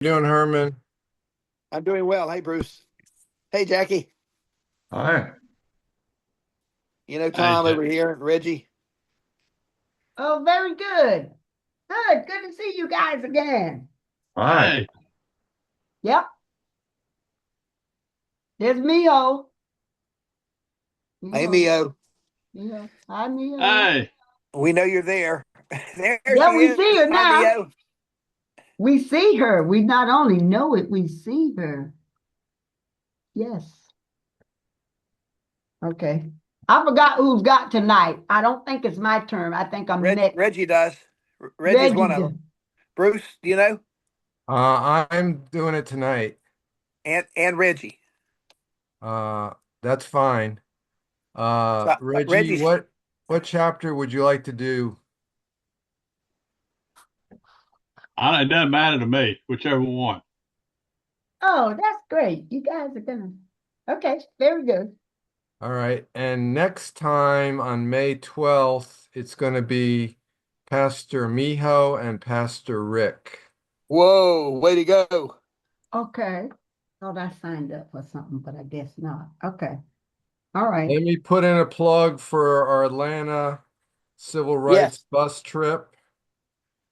Doing, Herman? I'm doing well. Hey, Bruce. Hey, Jackie. Hi. Hey, Tom over here, and Reggie. Oh, very good. Good. Good to see you guys again. Hi. hey, Yep. There's Mio. Hey, Mio. Mio. Mio. Hi, Mio. hey. We know you're there. There Yeah, she we is. see her Hi, now. Mio. We see her. We not only know it, we see her. Yes. Okay. I forgot who's got tonight. I don't think it's my turn. I think I'm next. Reggie does. Reggie's Reggie one of does. them. Bruce, do you know? I'm doing it tonight. And Reggie. Uh, that's fine. So Reggie, Reggie's. what chapter would you like to do? It doesn't matter to me, whichever one. Oh, that's great. You guys are gonna. Okay, very good. All right. And next time on May 12th, it's going to be Pastor Miho and Pastor Rick. Whoa, way to go. Okay. Thought I signed up for something, but I guess not. Okay. All right. Let me put in a plug for our Atlanta Civil Rights Yes, bus trip.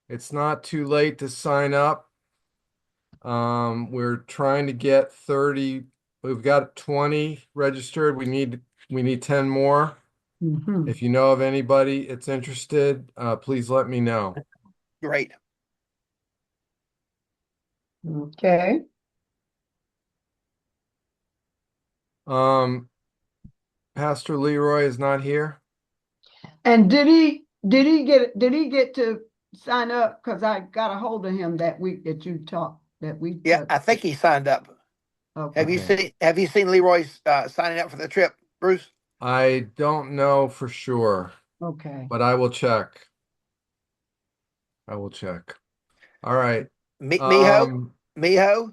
It's not too late to sign up. We're trying to get 30. We've got 20 registered. We need 10 more. Mhm. If you know of anybody that's interested, please let me know. great. Okay. Um, Pastor Leroy is not here. And did he get to sign up? Because I got a hold of him that week that you talked that we Yeah, took. I think he signed up. Have you Okay. Okay. seen Have you seen Leroy's signing up for the trip, Bruce? I don't know for sure, Okay. but I will check. I will check. All right. Miho, Um, Miho.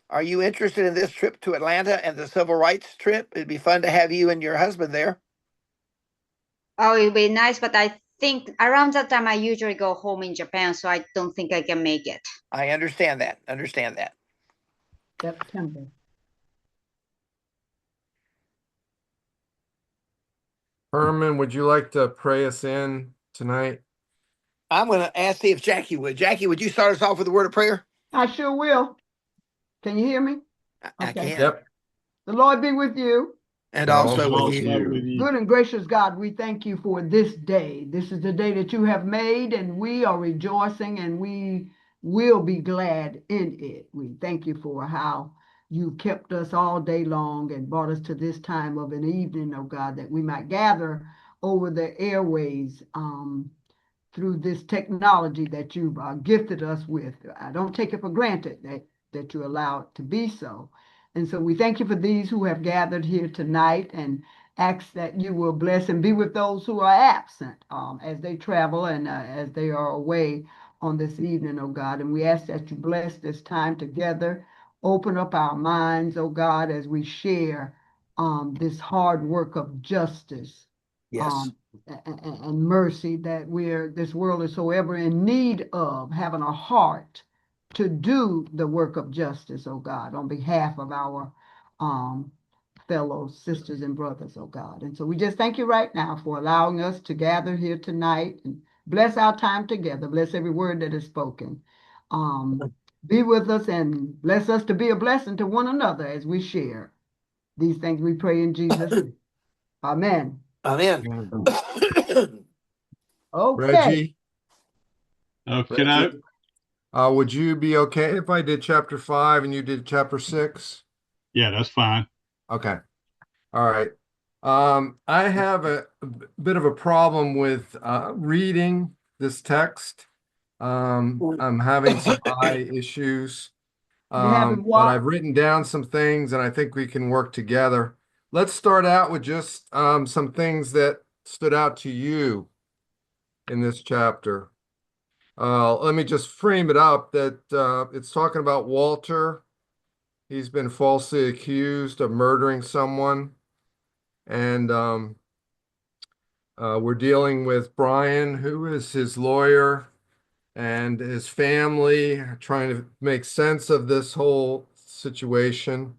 Are you interested in this trip to Atlanta and the civil rights trip? It'd be fun to have you and your husband there. Oh, it'd be nice, but I think around that time I usually go home in Japan, so I don't think I can make it. I understand that. Understand that. September. Herman, would you like to pray us in tonight? I'm going to ask see if Jackie would. Jackie, would you start us off with a word of prayer? I sure will. Can you hear me? I Okay. can, Yep. The Lord be with you. and And And also also with with you. also you. with you. Good and gracious God, we thank you for this day. This is the day that you have made, and we are rejoicing and we will be glad in it. We thank you for how you kept us all day long and brought us to this time of an evening, oh God, that we might gather over the airways through this technology that you've gifted us with. I don't take it for granted that you allow it to be so. And so we thank you for these who have gathered here tonight and ask that you will bless and be with those who are absent as they travel and as they are away on this evening, oh God. And we ask that you bless this time together, open up our minds, oh God, as we share this hard work of justice. Yes. Um, and mercy that this world is so ever in need of, having a heart to do the work of justice, oh God, on behalf of our um, fellow sisters and brothers, oh God. And so we just thank you right now for allowing us to gather here tonight and bless our time together. Bless every word that is spoken. Be with us and bless us to be a blessing to one another as we share. These things we pray in Jesus' name. Amen. Amen. Mhm. Okay. Reggie, Okay, no, Reggie, would you be okay if I did chapter 5 and you did chapter 6? yeah, that's fine. Okay. All right. I have a bit of a problem with reading this text. I'm having some eye issues. You having But what? I've written down some things and I think we can work together. Let's start out with just some things that stood out to you in this chapter. Let me just frame it up that it's talking about Walter. He's been falsely accused of murdering someone. And we're dealing with Bryan, who is his lawyer. and his family trying to make sense of this whole situation.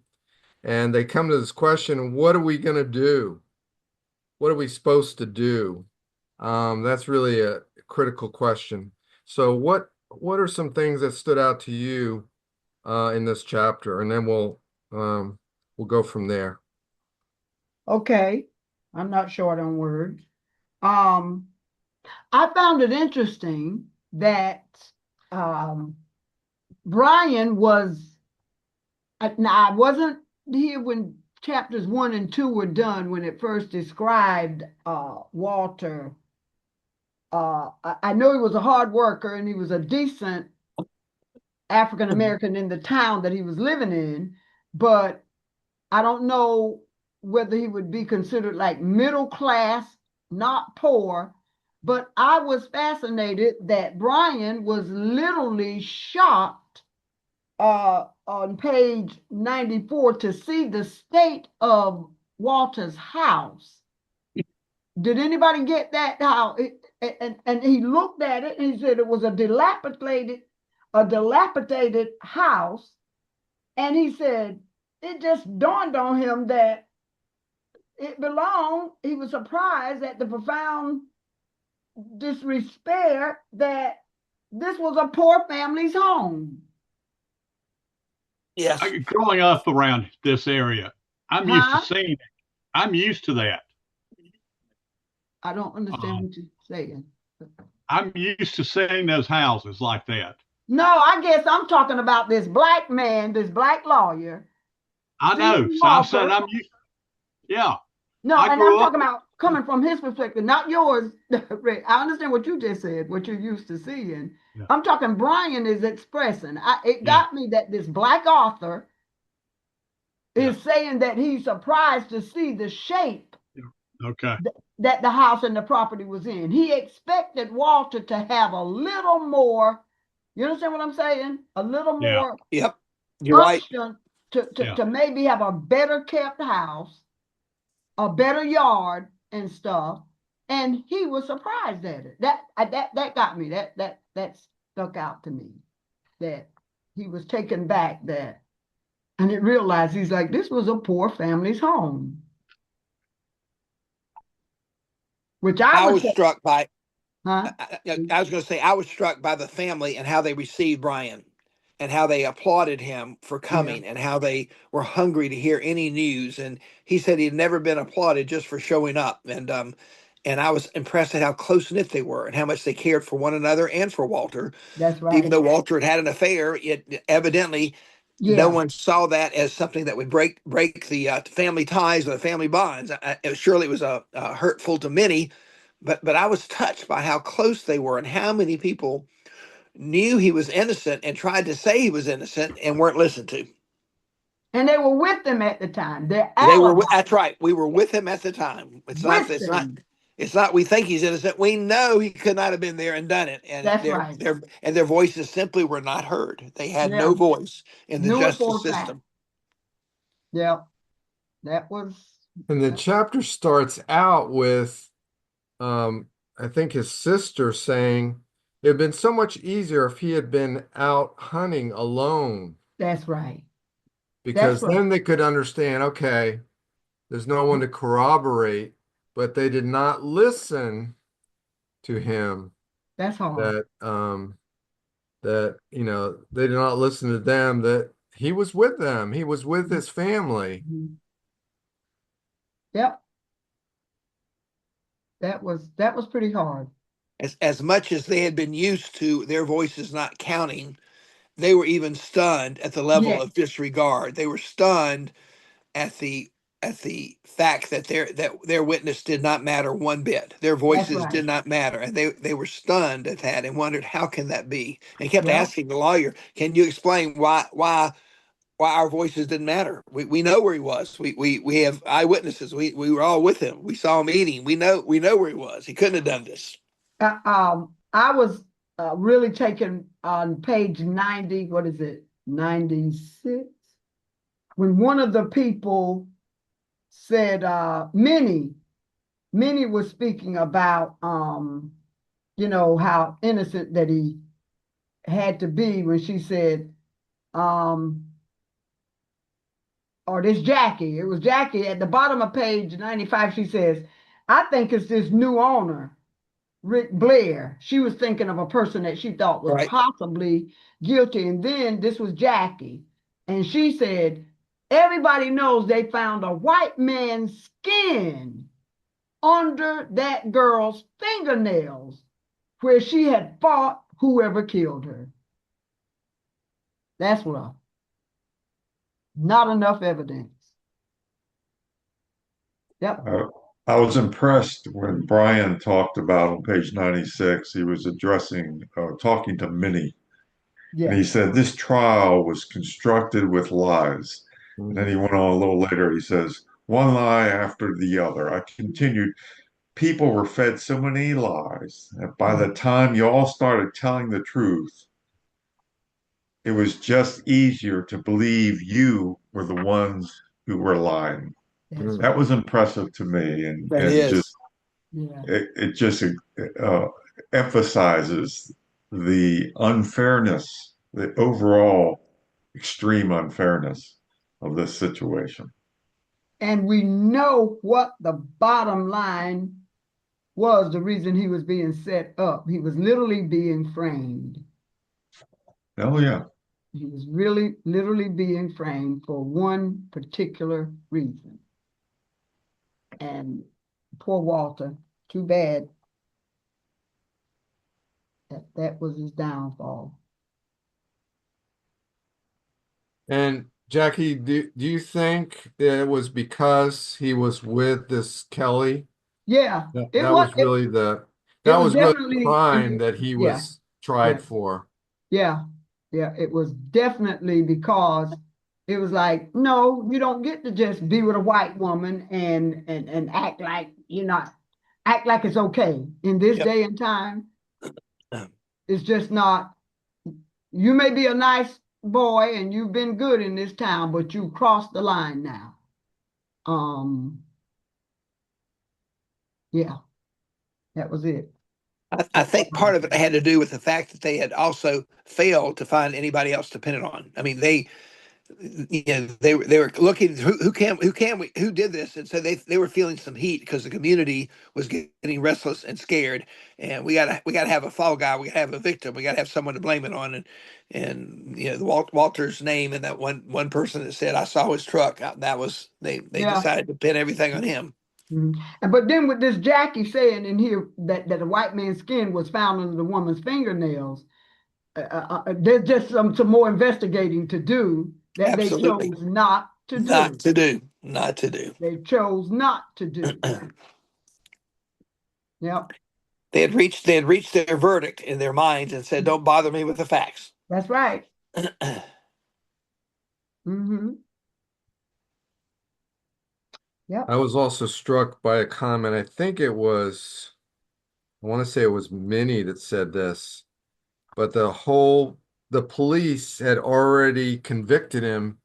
And they come to this question, what are we going to do? What are we supposed to do? That's really a critical question. So what are some things that stood out to you in this chapter? And then we'll go from there. Okay, I'm not short on words. I found it interesting that Bryan was, now I wasn't here when chapters 1 and 2 were done, when it first described Walter. I know he was a hard worker and he was a decent African American in the town that he was living in, but I don't know whether he would be considered like middle class, not poor. But I was fascinated that Bryan was literally shocked on page 94 to see the state of Walter's house. Did anybody get that? How it, and he looked at it and he said it was a dilapidated house. And he said it just dawned on him that it belonged. He was surprised at the profound disrespect that this was a poor family's home. Yes. Growing up around this area, I'm used to seeing it. I'm used to that. I don't understand what you're saying. I'm used to seeing those houses like that. No, I guess I'm talking about this black man, this black lawyer. I know. So I said I'm used. Yeah. No, and I'm talking about coming from his perspective, not yours, Rick. I understand what you just said, what you're used to seeing. Yeah. I'm talking Bryan is expressing. It got me that this black author is saying that he's surprised to see the shape that the house and the property was in. He expected Walter to have a little more, you understand what I'm saying? A little more You're right. To maybe have a better kept house, a better yard and stuff, and he was surprised at it. That got me. That stuck out to me. That he was taken back that, and it realized he's like, this was a poor family's home. Which I was struck by. Huh? I was going to say I was struck by the family and how they received Bryan, and how they applauded him for coming, and how they were hungry to hear any news. And he said he'd never been applauded just for showing up. And I was impressed at how close knit they were and how much they cared for one another and for Walter. That's right. Even though Walter had an affair, it evidently no one saw that as something that would break the family ties or the family bonds. Surely it was hurtful to many, but I was touched by how close they were and how many people knew he was innocent and tried to say he was innocent and weren't listened to. And they were with him at the time. That's right. We were with him at the time. It's not we think he's innocent. We know he could not have been there and done it. And their voices simply were not heard. They had no voice in the justice system. Yeah. That was. And the chapter starts out with I think his sister saying it had been so much easier if he had been out hunting alone. That's right. Because then they could understand, okay, there's no one to corroborate, but they did not listen to him. That's hard. That they did not listen to them, that he was with them. He was with his family. Mm-hmm. Yep. That was pretty hard. As much as they had been used to their voices not counting, they were even stunned at the level of disregard. They were stunned at the fact that their witness did not matter one bit. Their voices did not matter, and they were stunned at that and wondered, how can that be? And kept asking the lawyer, can you explain why our voices didn't matter? We know where he was. We have eyewitnesses. We were all with him. We saw him eating. We know where he was. He couldn't have done this. I was really taken on page 90. What is it? 96. When one of the people said, Minnie was speaking about, how innocent that he had to be when she said, or this Jackie. It was Jackie at the bottom of page 95. She says, I think it's this new owner, Rick Blair. She was thinking of a person that she thought was Right. possibly guilty. And then this was Jackie. And she said, everybody knows they found a white man's skin under that girl's fingernails where she had fought whoever killed her. That's rough. Not enough evidence. Yep. I was impressed when Bryan talked about on page 96, he was talking to Minnie, and he Yes. said this trial was constructed with lies. And then he went on a little later, he says, one lie after the other. I continued, people were fed so many lies that by the time you all started telling the truth, it was just easier to believe you were the ones who were lying. That's That right. was impressive to me, and That and just is. Yeah. it just emphasizes the unfairness, the overall extreme unfairness of this situation. And we know what the bottom line was, the reason he was being set up. He was literally being framed. Oh yeah. He was really literally being framed for one particular reason. And poor Walter, too bad that was his downfall. And Jackie, do you think that it was because he was with this Kelly? Yeah, That, it that was was really the it that was was really the definitely crime that he yeah, was tried yeah, for. yeah, yeah. It was definitely because it was like, no, you don't get to just be with a white woman and act like you're not act like it's okay in this Yep. day and time. It's just not. You may be a nice boy and you've been good in this town, but you crossed the line now. Yeah, that was it. I think part of it had to do with the fact that they had also failed to find anybody else to pin it on. I mean, they were looking who did this, and so they were feeling some heat because the community was getting restless and scared, and we gotta have a fall guy, we gotta have a victim, we gotta have someone to blame it on, and Walter's name and that one person that said I saw his truck, that was they Yeah. decided to pin everything on him. Mhm. But then with this Jackie saying in here that the white man's skin was found under the woman's fingernails, there's just some more investigating to do that they Absolutely. chose not to Not do. to do. Not to do. They chose not to do. Yep, They had reached their verdict in their minds and said, "Don't bother me with the facts." that's right. Mm-hmm. Yep. I was also struck by a comment. I want to say it was Minnie that said this, but the police had already convicted him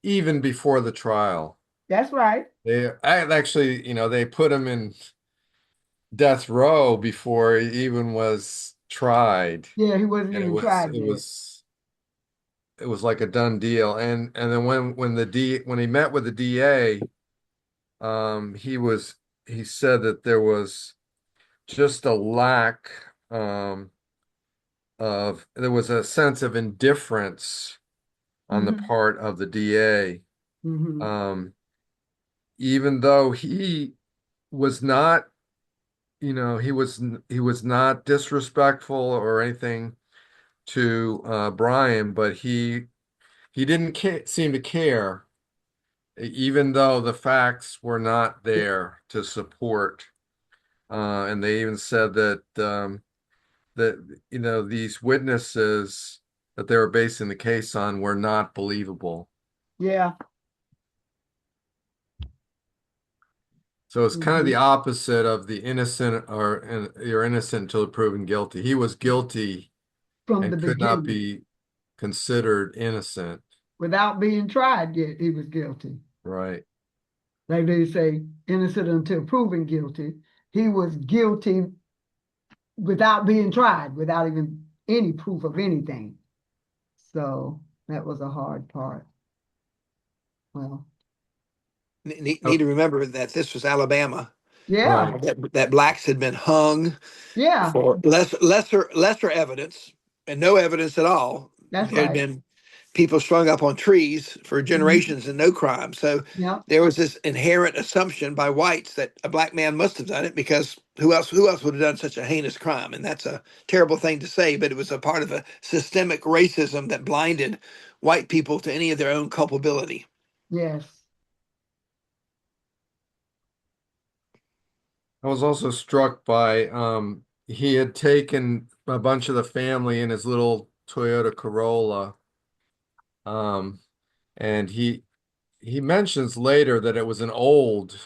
even before the trial. That's right. They put him in death row before he even was tried. Yeah, he wasn't And it even was tried it yet. was it was like a done deal. And then when he met with the DA, he said that there was just a lack there was a sense of indifference on the Mm-hmm. part of the DA. Mm-hmm. Even though he was not, he was not disrespectful or anything to Bryan, but he didn't seem to care, even though the facts were not there to support. And they even said that these witnesses that they were basing the case on were not believable. Yeah. So it's kind of Mm-hmm. the opposite of the innocent or you're innocent until proven guilty. He was guilty From the and could not beginning, be considered innocent. without being tried yet, he was guilty. Right. Like they say, innocent until proven guilty. He was guilty without being tried, without even any proof of anything. So that was a hard part. Well, Need to remember that this was Alabama. yeah, Right. That blacks had been hung yeah, for lesser evidence and no evidence at all. that's There had right. been people strung up on trees for Mhm. generations and no crime. So Yep. there was this inherent assumption by whites that a black man must have done it, because who else would have done such a heinous crime? And that's a terrible thing to say, but it was a part of a systemic racism that blinded white people to any of their own culpability. Yes. I was also struck by he had taken a bunch of the family in his little Toyota Corolla. Um, and he mentions later that it was an old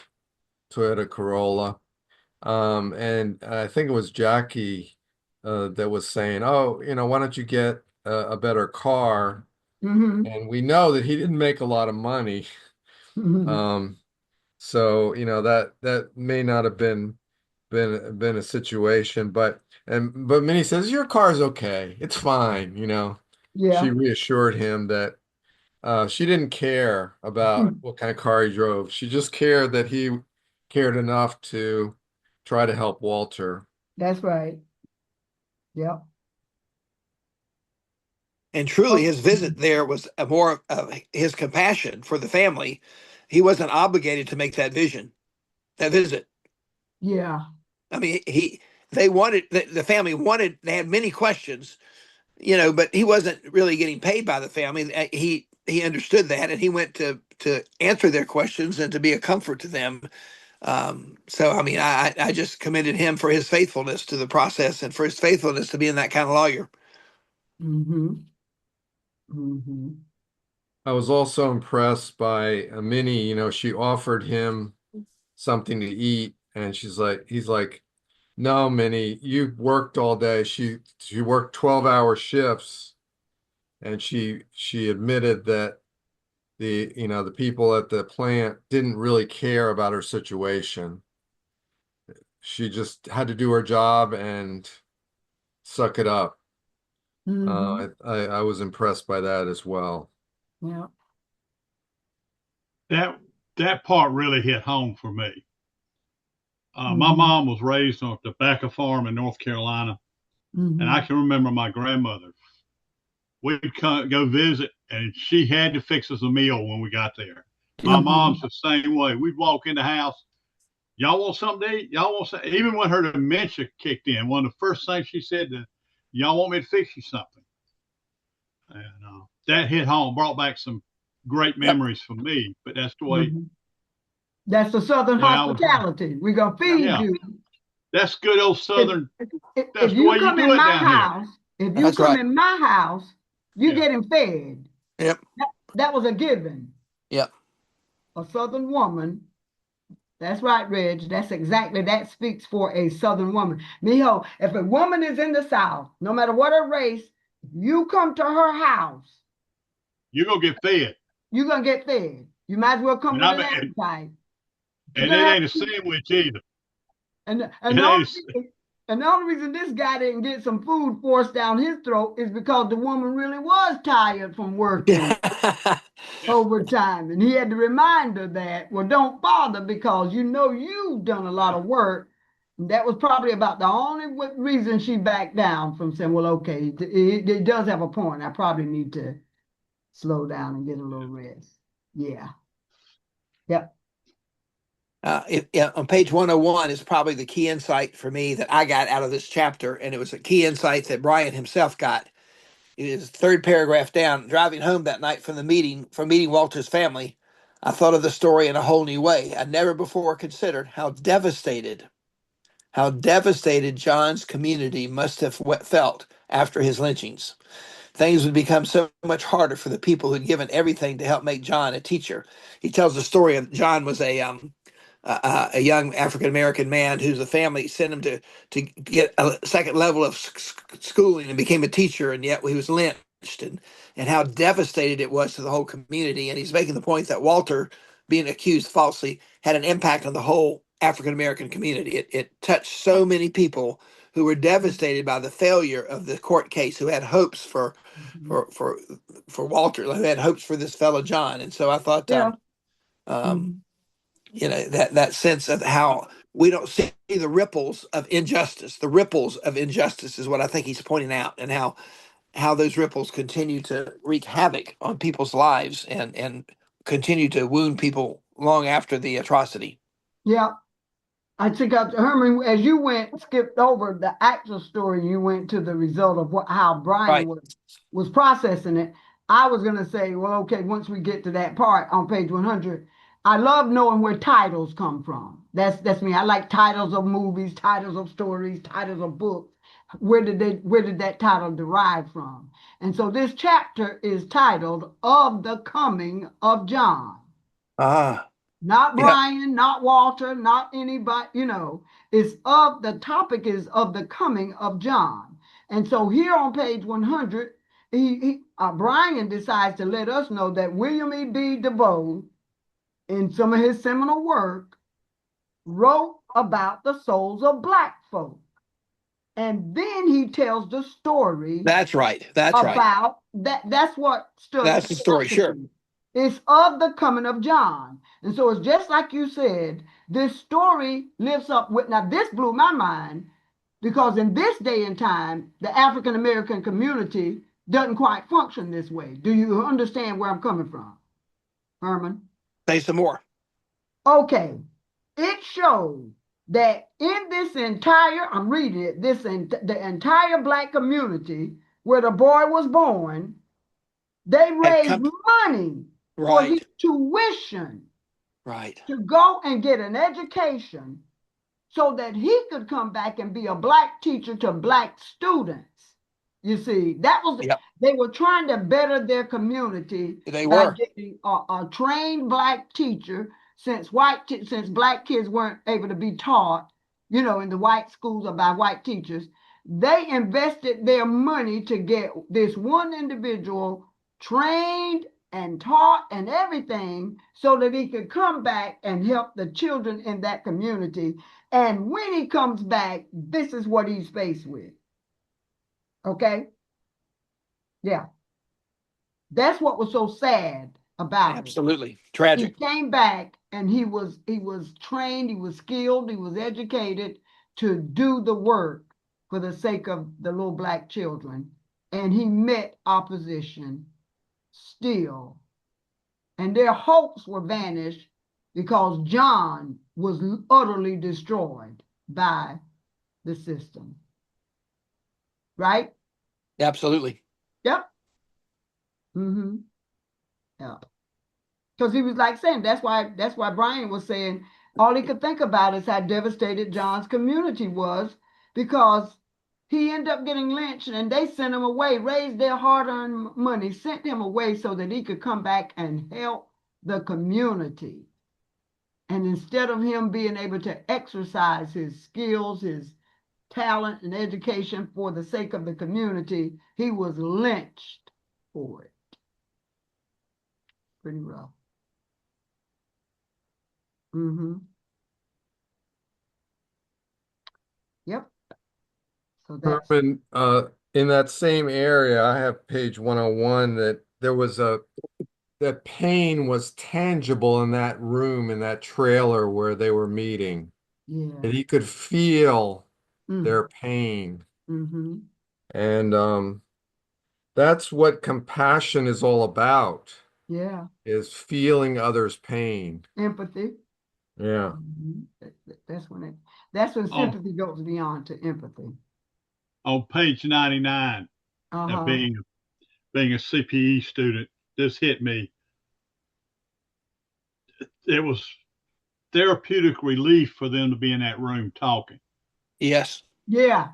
Toyota Corolla. And I think it was Jackie that was saying, "Oh, why don't you get a better car?" Hmm. And we know that he didn't make a lot of money. Hmm. Um, so that may not have been a situation, but Minnie says your car's okay, it's fine. She Yeah. reassured him that she didn't care about what kind of car he drove. She just cared that he cared enough to try to help Walter. That's right. Yep. And truly, Oh, his visit there was a more of his compassion for the family. He wasn't obligated to make that visit. yeah. I mean, they wanted the family wanted. They had many questions, but he wasn't really getting paid by the family. He understood that, and he went to answer their questions and to be a comfort to them. So, I mean, I just commended him for his faithfulness to the process and for his faithfulness to being that kind of lawyer. Hmm. Hmm. I was also impressed by Minnie. She offered him something to eat, and he's like, "No, Minnie, you worked all day." She worked 12-hour shifts, and she admitted that the people at the plant didn't really care about her situation. She just had to do her job and suck it up. Hmm. I was impressed by that as well. Yeah. That part really hit home for me. My Hmm. mom was raised on a tobacco farm in North Carolina, and I Hmm. can remember my grandmother. We'd go visit, and she had to fix us a meal when we got there. My Hmm. mom's the same way. We'd walk in the house. Y'all want something to eat? Y'all want something? Even when her dementia kicked in, one of the first things she said to, "Y'all want me to fix you something?" And that hit home, brought back some great Yep. memories for me. But that's the way Hmm. That's the Southern I was raised. hospitality. We're gonna feed Yeah, you. that's good old If Southern. if That's the you way you come do in it my down here. house, if you That's come right. in my house, you Yeah, getting fed. Yep. That was a given. Yep. A Southern woman. That's right, Reg. That speaks for a Southern woman. Mijo, if a woman is in the South, no matter what her race, you come to her house, you're gonna get fed, you're gonna get fed. You might as well come and with I an and, appetite. You're and gonna it have ain't a sandwich either. and It the ain't. only reason, and the only reason this guy didn't get some food forced down his throat is because the woman really was tired from working Yeah, overtime. And he had to remind her that, well, don't bother because you've done a lot yeah. of work. And that was probably about the only reason she backed down from saying, well, okay, it does have a point. I probably need to slow down and get a little rest. Yeah. Yep. On page 101 is probably the key insight for me that I got out of this chapter, and it was a key insight that Bryan himself got. It is third paragraph down. Driving home that night from meeting Walter's family, I thought of the story in a whole new way. I never before considered how devastated John's community must have felt after his lynchings. Things would become so much harder for the people who'd given everything to help make John a teacher. He tells the story of John was a young African American man whose family sent him to get a second level of schooling and became a teacher, and yet he was lynched, and how devastated it was to the whole community. And he's making the point that Walter, being accused falsely, had an impact on the whole African American community. It touched so many people who were devastated by the failure of the court case, who had hopes for Walter, who had hopes for this fellow John. And so I thought, Yeah. you know, that sense of how we don't see the ripples of injustice. The ripples of injustice is what I think he's pointing out, and how those ripples continue to wreak havoc on people's lives and continue to wound people long after the atrocity. Yeah. I took out Herman, as you skipped over the actual story, you went to the result of how Bryan Right. was processing it. I was going to say, well, okay, once we get to that part on page 100, I love knowing where titles come from. That's me. I like titles of movies, titles of stories, titles of books. Where did that title derive from? And so this chapter is titled Of the Coming of John. Ah, Not yeah, Bryan, not Walter, not anybody, the topic is of the coming of John. And so here on page 100, Bryan decides to let us know that William E. B. Du Bois, in some of his seminal work, wrote about the souls of Black folk. And then he tells the story that's right. That's right. about that. That's what stood. That's the story. Sure. It's of the coming of John. And so it's just like you said, this story lives up with, now this blew my mind, because in this day and time, the African American community doesn't quite function this way. Do you understand where I'm coming from, Herman? Say some more. Okay. It shows that in this entire, I'm reading it, the entire Black community where the boy was born, they raised money for his tuition, to go and get an education so that he could come back and be a Black teacher to Black students. You see, that was, they were trying to better their community by getting a trained Black teacher, since Black kids weren't able to be taught, in the white schools or by white teachers. They invested their money to get this one individual trained and taught and everything so that he could come back and help the children in that community. And when he comes back, this is what he's faced with. Okay? Yeah. That's what was so sad about it. Absolutely. Tragic. He came back and he was trained, he was skilled, he was educated to do the work for the sake of the little Black children. And he met opposition still. And their hopes were vanished because John was utterly destroyed by the system. Right? Absolutely. Yep. Mm-hmm. Yeah. Because he was like saying, that's why Bryan was saying all he could think about is how devastated John's community was, because he ended up getting lynched and they sent him away, raised their hard-earned money, sent him away so that he could come back and help the community. And instead of him being able to exercise his skills, his talent and education for the sake of the community, he was lynched for it. Pretty rough. Mm-hmm. Yep. So that's Herman, in that same area, I have page 101 that there was that pain was tangible in that room, in that trailer where they were meeting. Yeah. And he could feel their pain. Mm-hmm. And that's what compassion is all about. Yeah. Is feeling others' pain. Empathy. Yeah. Mm-hmm. That's when sympathy goes beyond to empathy. On page 99, being a CPE student, this hit me. It was therapeutic relief for them to be in that room talking. Yes. Yeah.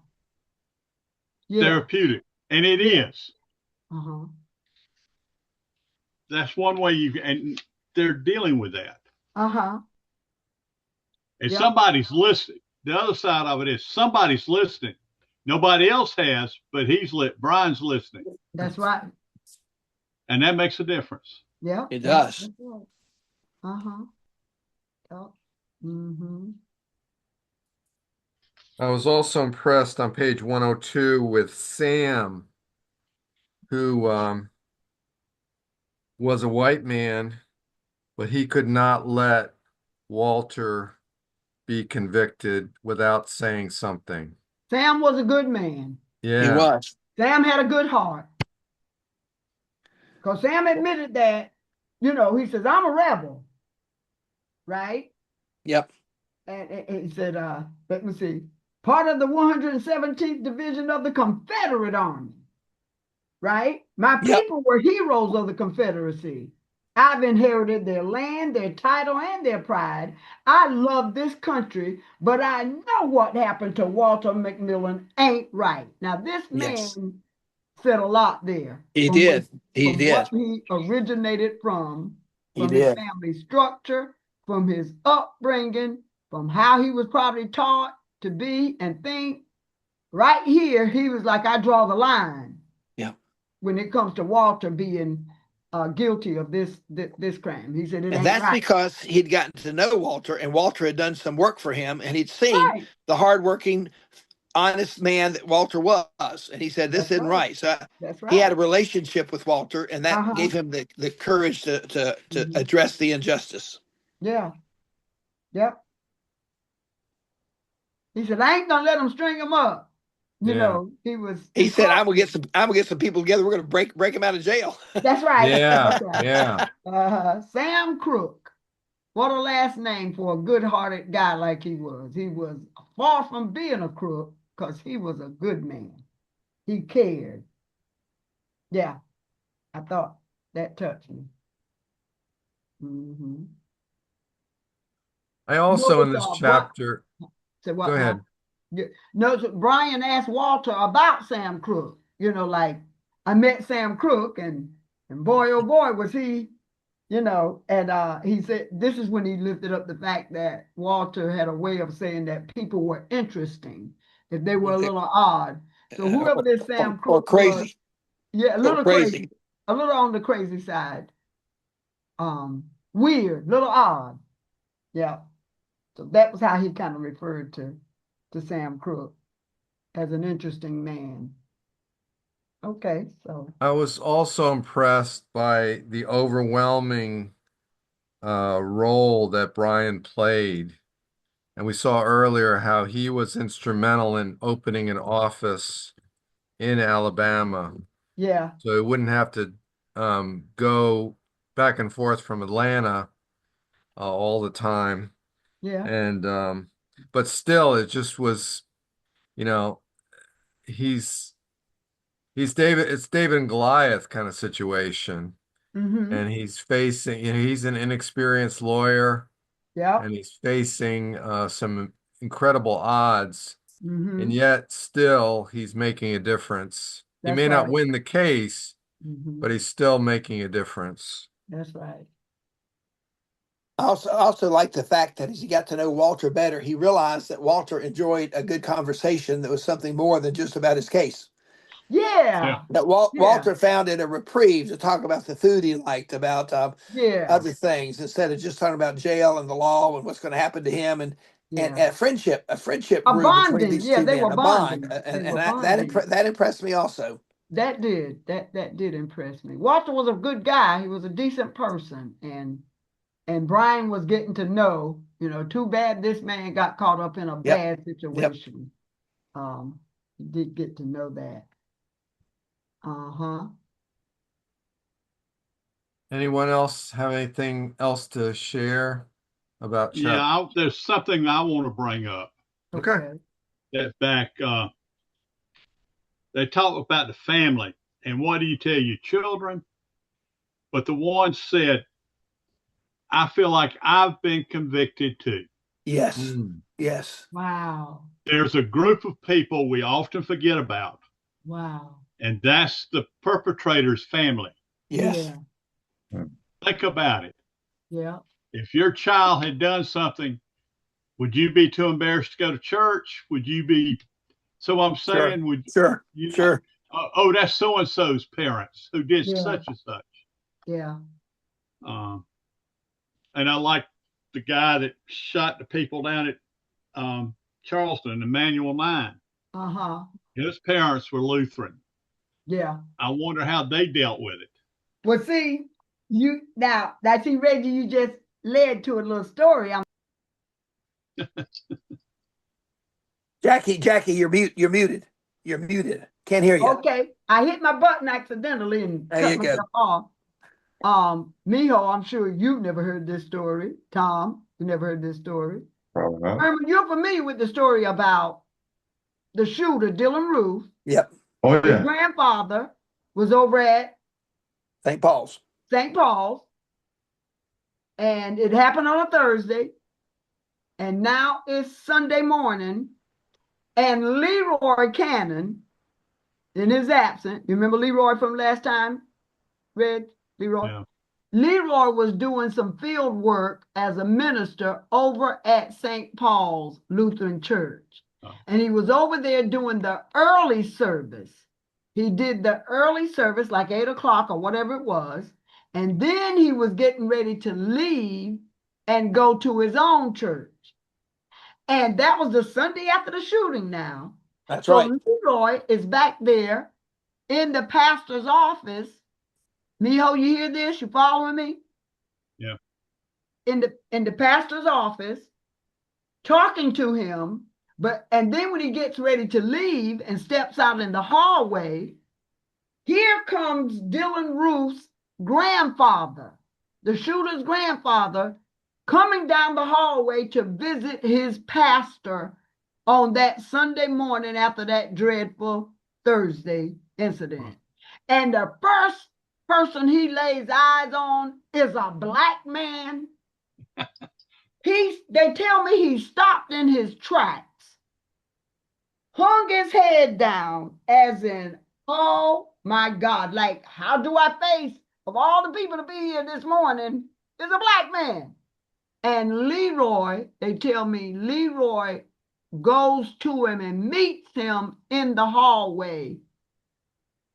Yeah. Therapeutic. And it is. Uh-huh. That's one way and they're dealing with that. Uh-huh. And somebody's listening. The other side of it is somebody's listening. Nobody else has, but Bryan's listening. That's right. And that makes a difference. Yeah. It does. Right. Uh-huh. Yep. Mm-hmm. I was also impressed on page 102 with Sam, who was a white man, but he could not let Walter be convicted without saying something. Sam was a good man. He Yeah, was. Sam had a good heart. Because Sam admitted that, he says, I'm a rebel, right? Yep. And he said, let me see, part of the 117th Division of the Confederate Army, right? My Yep. people were heroes of the Confederacy. I've inherited their land, their title, and their pride. I love this country, but I know what happened to Walter McMillan ain't right. Now, this Yes. man said a lot there He from did. He from what did. he originated from He his did. family structure, from his upbringing, from how he was probably taught to be and think. Right here, he was like, I draw the line. Yeah. When it comes to Walter being guilty of this crime, he said it And ain't that's right. because he'd gotten to know Walter, and Walter had done some work for him, and he'd seen Right. the hardworking, honest man that Walter was. And he said, this That's isn't right. right. So That's he had a right. relationship with Walter, and that Uh-huh. gave him the courage to Mhm. address the injustice. Yeah. Yep. He said, I ain't gonna let him string him up. yeah, He was He said, I'm gonna incorporated. get some people together. We're gonna break him out of jail. That's right. yeah, That's right. yeah. Sam Crook. What a last name for a good-hearted guy like he was. He was far from being a crook because he was a good man. He cared. Yeah, I thought that touched me. Mm-hmm. I also in Notice, this chapter, say go what now? ahead. Yeah. Notice Bryan asked Walter about Sam Crook. Like I met Sam Crook, and boy, oh boy, was he. And he said this is when he lifted up the fact that Walter had a way of saying that people were interesting, if they were a little odd. So whoever this Sam Or Crook was, crazy. yeah, a Or little crazy. crazy, a little on the crazy side. Weird, little odd. Yeah. So that was how he kind of referred to Sam Crook as an interesting man. Okay, so I was also impressed by the overwhelming role that Bryan played. And we saw earlier how he was instrumental in opening an office in Alabama. yeah, So he wouldn't have to go back and forth from Atlanta all the time. yeah. And but still it just was, you know, he's it's David and Goliath kind of situation. Mm-hmm. And he's facing, he's an inexperienced lawyer Yep. and he's facing some incredible odds. And Mm-hmm. yet still he's making a difference. He That's may not right. win the case, Mm-hmm. but he's still making a difference. That's right. I also like the fact that as he got to know Walter better, he realized that Walter enjoyed a good conversation that was something more than just about his case. Yeah. Yeah. That Yeah. Walter found it a reprieve to talk about the food he liked, about Yeah. other things, instead of just talking about jail and the law and what's going to happen to him, and Yeah. a friendship A grew between bonding. these Yeah, two they men, were a bond, bonding. They and were that bonding. that impressed me also. That did. That did impress me. Walter was a good guy. He was a decent person. And Bryan was getting to know, too bad this man got caught up in a Yep, bad yep. situation. He did get to know that. Uh-huh. Anyone else have anything else to share about Yeah, chapter? there's something I want to bring up. Okay. Okay. That back, they talk about the family, and what do you tell your children? But the one said, I feel like I've been convicted too. Yes, Mm. yes. Wow. There's a group of people we often forget about, Wow. and that's the perpetrator's family. Yes. Yeah. Think about it. Yeah. If your child had done something, would you be too embarrassed to go to church? Would you be, so I'm Sure. saying, would Sure. you not, Sure. oh, that's so and so's parents who did Yeah. such and such. Yeah. Um, and I like the guy that shot the people down at Charleston, Emmanuel 9. Uh-huh. His parents were Lutheran. Yeah. I wonder how they dealt with it. Well, see, see, Reggie, you just led to a little story. Jackie, you're muted. You're muted. Can't hear you. Okay. I hit my button accidentally and There cut you go. myself off. Miho, I'm sure you've never heard this story. Tom, you never heard this story. Probably not. Herman, you're familiar with the story about the shooter, Dylan Roof. Yep. Oh, His yeah. grandfather was over at St. Paul's. St. Paul's, and it happened on a Thursday, and now it's Sunday morning, and Leroy Cannon, in his absence, you remember Leroy from last time, Red? Leroy? Yeah. Leroy was doing some field work as a minister over at St. Paul's Lutheran Church. Oh. And he was over there doing the early service. He did the early service, like 8 o'clock or whatever it was. And then he was getting ready to leave and go to his own church. And that was the Sunday after the shooting now. That's So right. Leroy is back there in the pastor's office. Miho, you hear this? You following me? Yeah. In the pastor's office, talking to him, and then when he gets ready to leave and steps out in the hallway, here comes Dylan Roof's grandfather, the shooter's grandfather, coming down the hallway to visit his pastor on that Sunday morning after that dreadful Thursday incident. And the first person he lays eyes on is a black man. They tell me he stopped in his tracks, hung his head down, as in, oh my God, like, how do I face, of all the people to be here this morning, is a black man. And Leroy, they tell me, Leroy goes to him and meets him in the hallway,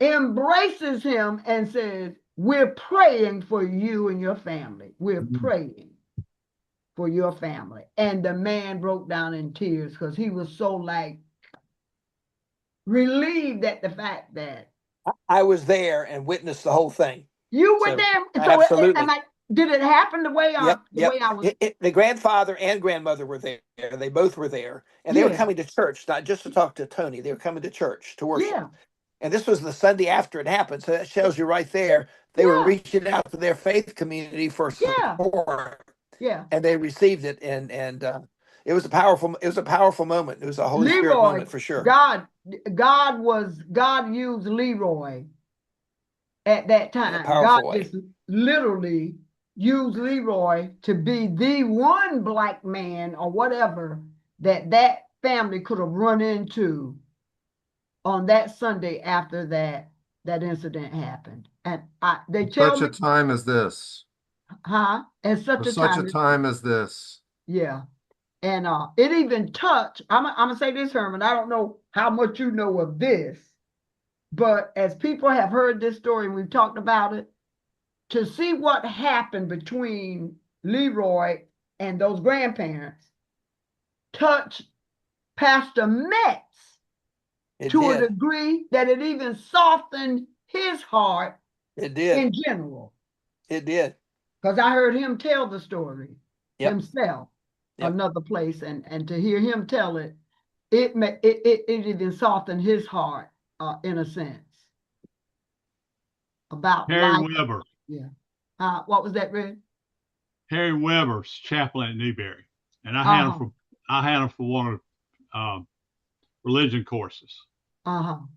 embraces him and says, we're praying for you and your family. We're praying for your family. And the man broke down in tears because he was so like relieved at the fact that I was there and witnessed the whole thing. you were So, there. So absolutely. did it happen the way I Yep. was? The grandfather and grandmother were there. They both were there. And they were coming to church, not just to talk to Tony. They were coming to church to worship. Yeah. And this was the Sunday after it happened. So that shows you right there. They were reaching out to their faith community for support. Yeah. And they received it. And it was a powerful moment. It was a Holy Spirit moment for sure. God used Leroy at that time. God just literally used Leroy to be the one black man or whatever that family could have run into on that Sunday after that incident happened. And they tell Such a time as this. Huh? And such a time as this. Yeah. And it even touched, I'm gonna say this, Herman, I don't know how much you know of this, but as people have heard this story and we've talked about it, to see what happened between Leroy and those grandparents touched Pastor Metz to a degree that it even softened his heart. It did. In general. It did. Because I heard him tell the story himself. Another place, and to hear him tell it, it even softened his heart in a sense about Harry life. Weber. Yeah. What was that, Red? Harry Weber's chaplain at Newberry, and I had him for one of religion courses. And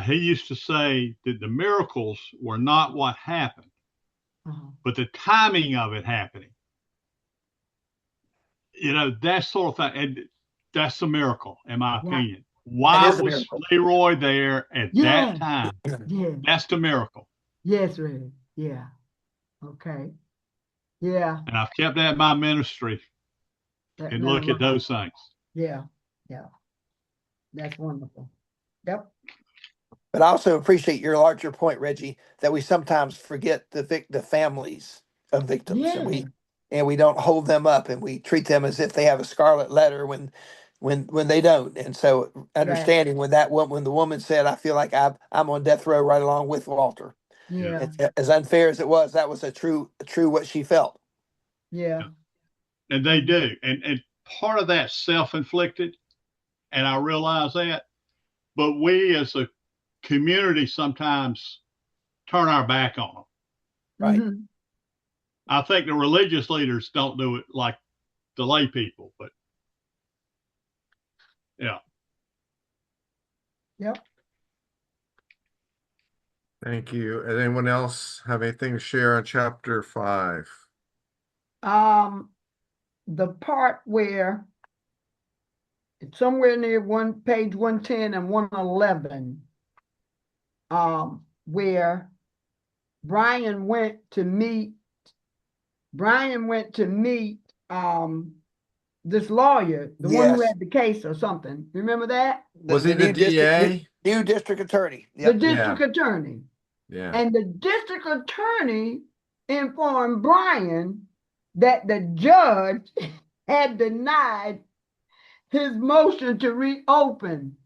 he used to say that the miracles were not what happened, but the timing of it happening. You know, that sort of thing. And that's a miracle, in my opinion. Why was Leroy there at that time? Yeah. That's the miracle. Yes, Red. Yeah. Okay. Yeah. And I've kept that in my ministry and look at those things. Yeah. Yeah. That's wonderful. Yep. But I also appreciate your larger point, Reggie, that we sometimes forget the families of victims, and we don't hold them up, and we treat them as if they have a scarlet letter when when they don't. And so understanding when when the woman said, I feel like I'm on death row right along with Walter. Yeah. As unfair as it was, that was a true what she felt. Yeah. And they do. And part of that self-inflicted, and I realize that, but we as a community sometimes turn our back on them. Right. Mhm. I think the religious leaders don't do it like the lay people, but yeah. Yep. Thank you. And anyone else have anything to share on chapter 5? The part where it's somewhere near page 110 and 111, where Bryan went to meet this lawyer, the one who Yes. had the case or something. Remember that? Was he the DA? New district attorney. The Yep. district attorney. Yeah. And the district attorney informed Bryan that the judge had denied his motion to reopen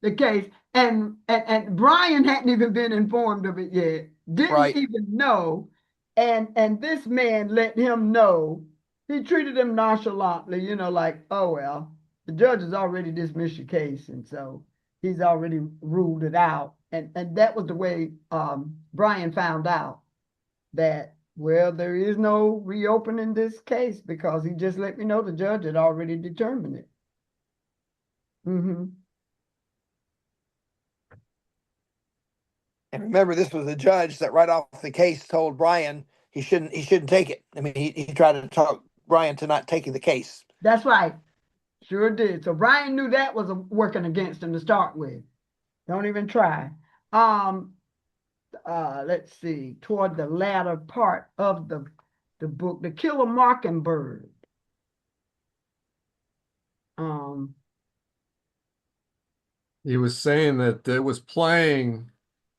the case. And Bryan hadn't even been informed of it yet, didn't Right. even know. And this man let him know. He treated him nonchalantly, like, oh, well, the judge has already dismissed your case. And so he's already ruled it out. And that was the way Bryan found out that, well, there is no reopening this case because he just let me know the judge had already determined it. Mm-hmm. And remember, this was a judge that right off the case told Bryan he shouldn't take it. I mean, he tried to talk Bryan to not taking the case. That's right. Sure did. So Bryan knew that was working against him to start with. Don't even try. Let's see. Toward the latter part of the book, To Kill a Mockingbird. He was saying that it was playing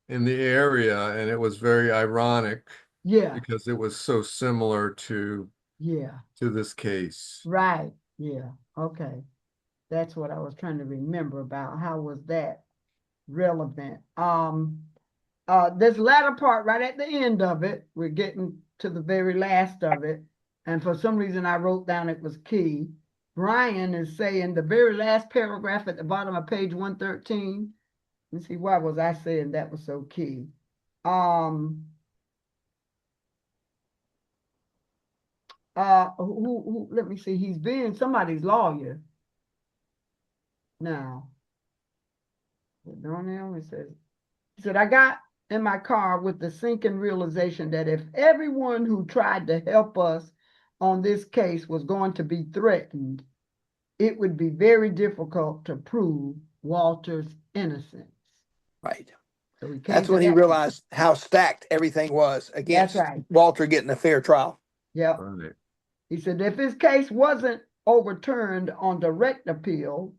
in the area and it was very ironic. Yeah. Because it was so similar to this case. Right. Yeah. Okay. That's what I was trying to remember about. How was that relevant? This latter part, right at the end of it, we're getting to the very last of it. And for some reason I wrote down it was key. Bryan is saying the very last paragraph at the bottom of page 113. Let's see, why was I saying that was so key? Let me see, he's being somebody's lawyer now. He said, I got in my car with the sinking realization that if everyone who tried to help us on this case was going to be threatened, it would be very difficult to prove Walter's innocence. Right. So that's when he realized how stacked everything was against Walter getting a fair trial. Yep. Right. He said if his case wasn't overturned on direct appeal,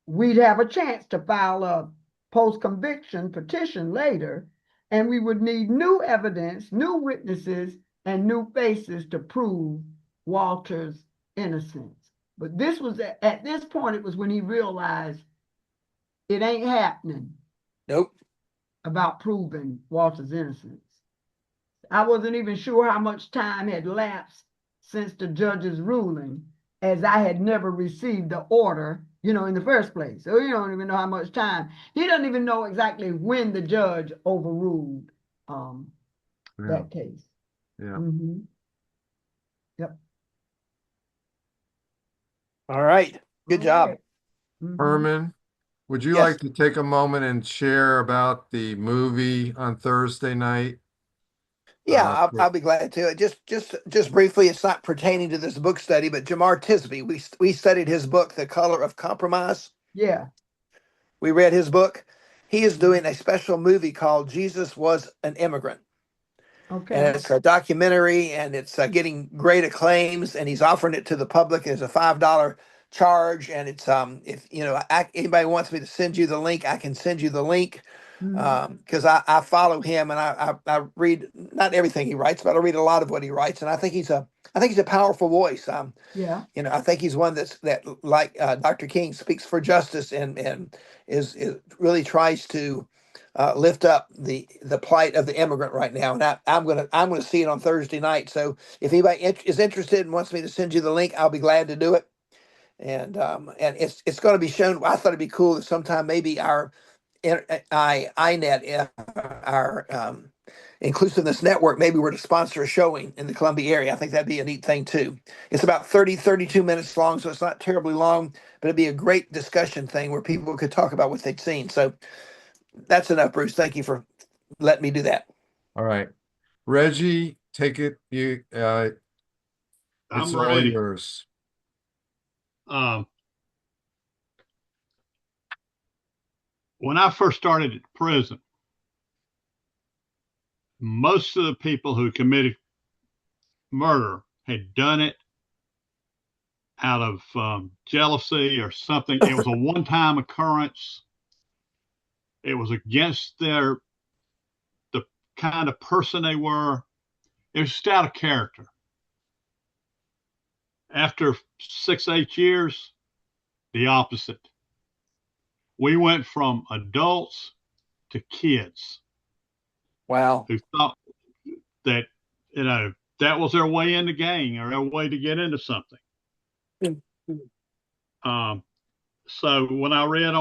we'd have a chance to file a post-conviction petition later, and we would need new evidence, new witnesses, and new faces to prove Walter's innocence. But this was at this point, it was when he realized it ain't happening. Nope. About proving Walter's innocence. I wasn't even sure how much time had lapsed since the judge's ruling, as I had never received the order, in the first place. So you don't even know how much time. He doesn't even know exactly when the judge overruled that case. Yeah. Mm-hmm. Yep. All right. Good job. Right. Mm-hmm. Herman, would you like to take a moment and share about the movie on Thursday night? Yeah, I'll be glad to. Just briefly, it's not pertaining to this book study, but Jamar Tisby, we studied his book, The Color of Compromise. Yeah. We read his book. He is doing a special movie called Jesus Was an Immigrant. Okay. And it's a documentary, and it's getting great acclaims, and he's offering it to the public as a $5 charge. And it's if anybody wants me to send you the link, I can send you the link. because I follow him and I read not everything he writes, but I read a lot of what he writes, and I think he's a powerful voice. Yeah. I think he's one that like Dr. King speaks for justice and is really tries to lift up the plight of the immigrant right now. And I'm gonna see it on Thursday night. So if anybody is interested and wants me to send you the link, I'll be glad to do it. And it's going to be shown. I thought it'd be cool that sometime maybe our iNet, our Inclusiveness Network, maybe we're to sponsor a showing in the Columbia area. I think that'd be a neat thing too. It's about 32 minutes long, so it's not terribly long, but it'd be a great discussion thing where people could talk about what they'd seen. So that's enough, Bruce. Thank you for letting me do that. All right. Reggie, take it. It's I'm all ready. yours. When I first started at prison, most of the people who committed murder had done it out of jealousy or something. It was a one-time occurrence. It was against the kind of person they were. It was just out of character. After 6-8 years, the opposite. We went from adults to kids. Wow. Who thought that, that was their way into gang or their way to get into something. So when I read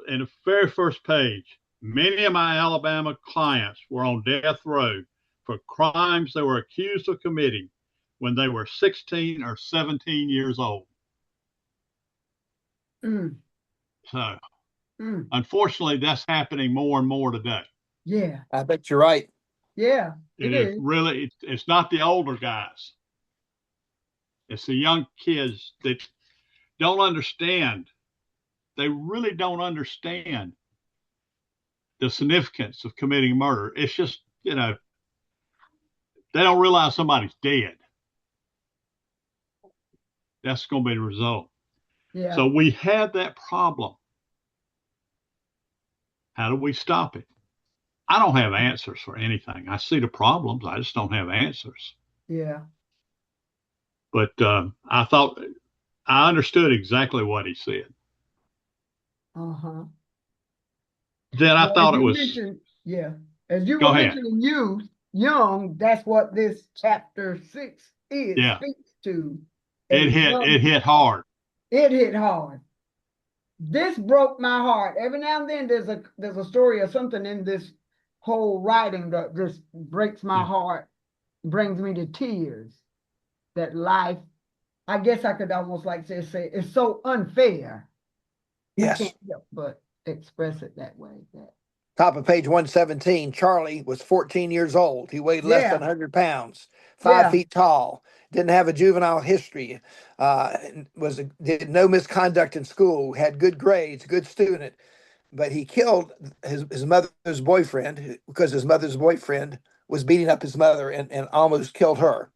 in the very first page, many of my Alabama clients were on death row for crimes they were accused of committing when they were 16 or 17 years old. So, unfortunately, that's happening more and more today. Yeah. I bet you're right. Yeah. It is really, it's not the older guys. It's the young kids that don't understand. They really don't understand the significance of committing murder. It's just, they don't realize somebody's dead. That's going to be the result. Yeah. So we have that problem. How do we stop it? I don't have answers for anything. I see the problems. I just don't have answers. Yeah. But I thought I understood exactly what he said. Uh-huh. Then I thought it was. Yeah. As you Go were ahead. mentioning young, that's what this chapter 6 is, Yeah. speaks to. It hit hard. It hit hard. This broke my heart. Every now and then there's a story or something in this whole writing that just breaks my heart, brings me to tears. That life, I guess I could almost like say it's so unfair. Yes. I can't help but express it that way. Top of page 117, Charlie was 14 years old. He weighed less than 100 pounds, 5 feet tall, didn't have a juvenile history, did no misconduct in school, had good grades, good student, but he killed his mother's boyfriend because his mother's boyfriend was beating up his mother and almost killed her.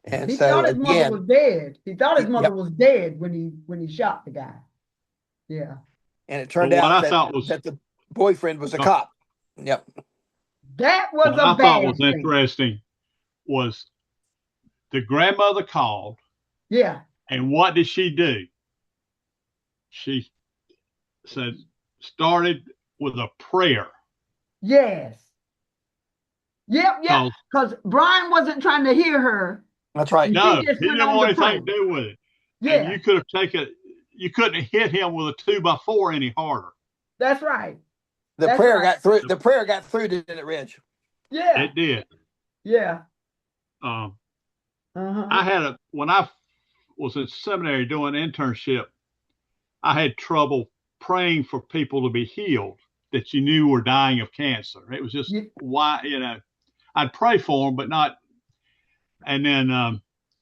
And he so thought his mother was dead. He thought his mother was dead when he shot the guy. Yeah. And it turned out that the boyfriend was a cop. Yep. That was what I thought was interesting was the grandmother called. Yeah. And what did she do? She said, started with a prayer. Yes. Yep. Because Bryan wasn't trying to hear her. That's right. No, he didn't want anything to do with it. Yeah. And you couldn't have hit him with a 2x4 any harder. That's right. The prayer got through. The prayer got through, didn't it, Reg? Yeah. It did. Yeah. When I was in seminary doing internship, I had trouble praying for people to be healed that you knew were dying of cancer. It was just why, I'd pray for them, but not. And then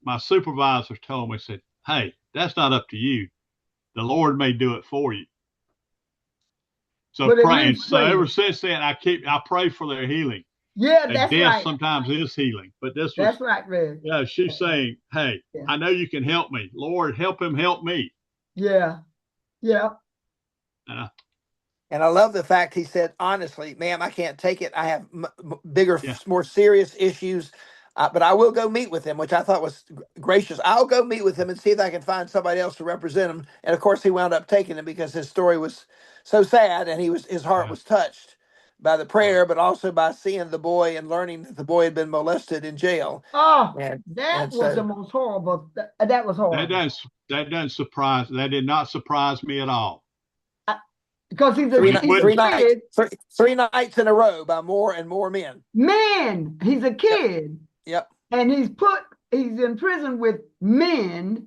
my supervisor told me, said, "Hey, that's not up to you. The Lord may do it for you." So praying. So ever since then, I pray for their healing. Yeah, that's death right. Sometimes is healing, but this was. That's right, Red. Yeah, she's saying, "Hey, I know you can help me. Lord, help him help me." Yeah. Yeah. And I love the fact he said, honestly, ma'am, I can't take it. I have bigger, Yeah. more serious issues, but I will go meet with him, which I thought was gracious. I'll go meet with him and see if I can find somebody else to represent him. And of course, he wound up taking him because his story was so sad, and his heart Yeah. was touched by the prayer, but also by seeing the boy and learning that the boy had been molested in jail. Oh, And that and was the so most horrible. That was horrible. That did not surprise me at all. Because he's a three It nights, he's a wouldn't. kid. three nights in a row by more and more men. Man, he's a Yep. kid. Yep. And he's in prison with men,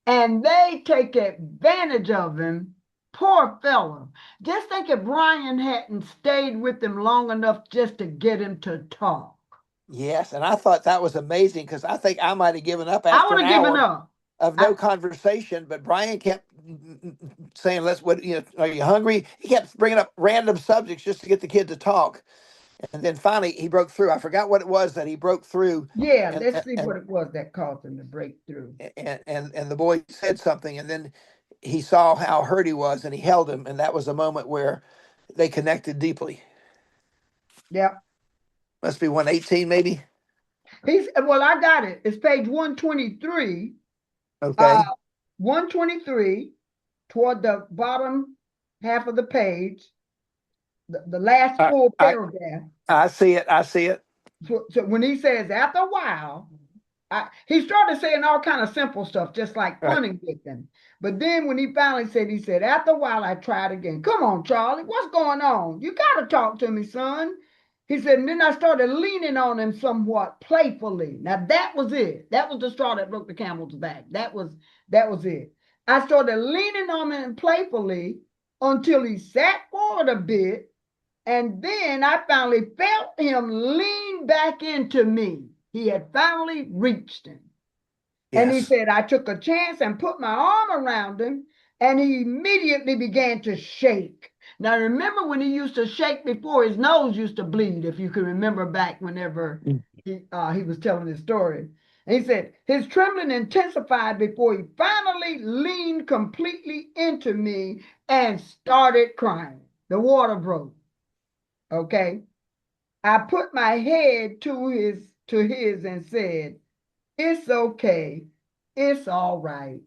and they take advantage of him. Poor fellow. Just think if Bryan hadn't stayed with him long enough just to get him to talk. Yes, and I thought that was amazing because I think I might have given up I after would an have given hour up. of no conversation, but Bryan kept saying, "Let's what are you hungry?" He kept bringing up random subjects just to get the kid to talk, and then finally he broke through. I forgot what it was that he broke through, Yeah, and let's see and what it was that caused him to break through. and the boy said something, and then he saw how hurt he was, and he held him, and that was a moment where they connected deeply. Yep. Must be 118, maybe. Well, I got it. It's page 123. Okay. 123 toward the bottom half of the page, the last I, full I paragraph. I see it. I see it. So when he says after a while, he started saying all kind of simple stuff, just like Right. funning with them. But then when he finally said, he said, after a while, I tried again. Come on, Charlie, what's going on? You got to talk to me, son. He said, and then I started leaning on him somewhat playfully. Now that was it. That was the straw that broke the camel's back. That was it. I started leaning on him playfully until he sat forward a bit, and then I finally felt him lean back into me. He had finally reached him. And he Yes. said, I took a chance and put my arm around him, and he immediately began to shake. Now, remember when he used to shake before, his nose used to bleed, if you can remember back whenever he was telling his story. And he said, his trembling intensified before he finally leaned completely into me and started crying. The water broke. Okay. I put my head to his and said, it's okay. It's all right.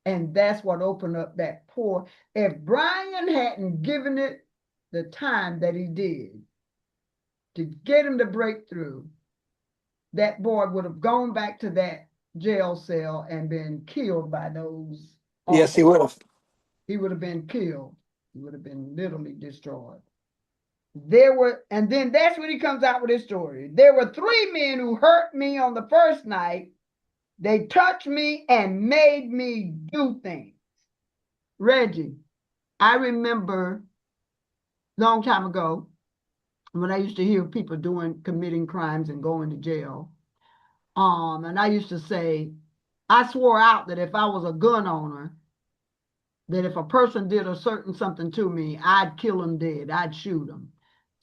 And that's what opened up that pour. If Bryan hadn't given it the time that he did to get him to break through, that boy would have gone back to that jail cell and been killed by those. Yes, he would have. He would have been killed. He would have been literally destroyed. And then that's when he comes out with his story. There were 3 men who hurt me on the first night. They touched me and made me do things. Reggie, I remember a long time ago when I used to hear people committing crimes and going to jail. And I used to say, I swore out that if I was a gun owner, that if a person did a certain something to me, I'd kill them dead. I'd shoot them.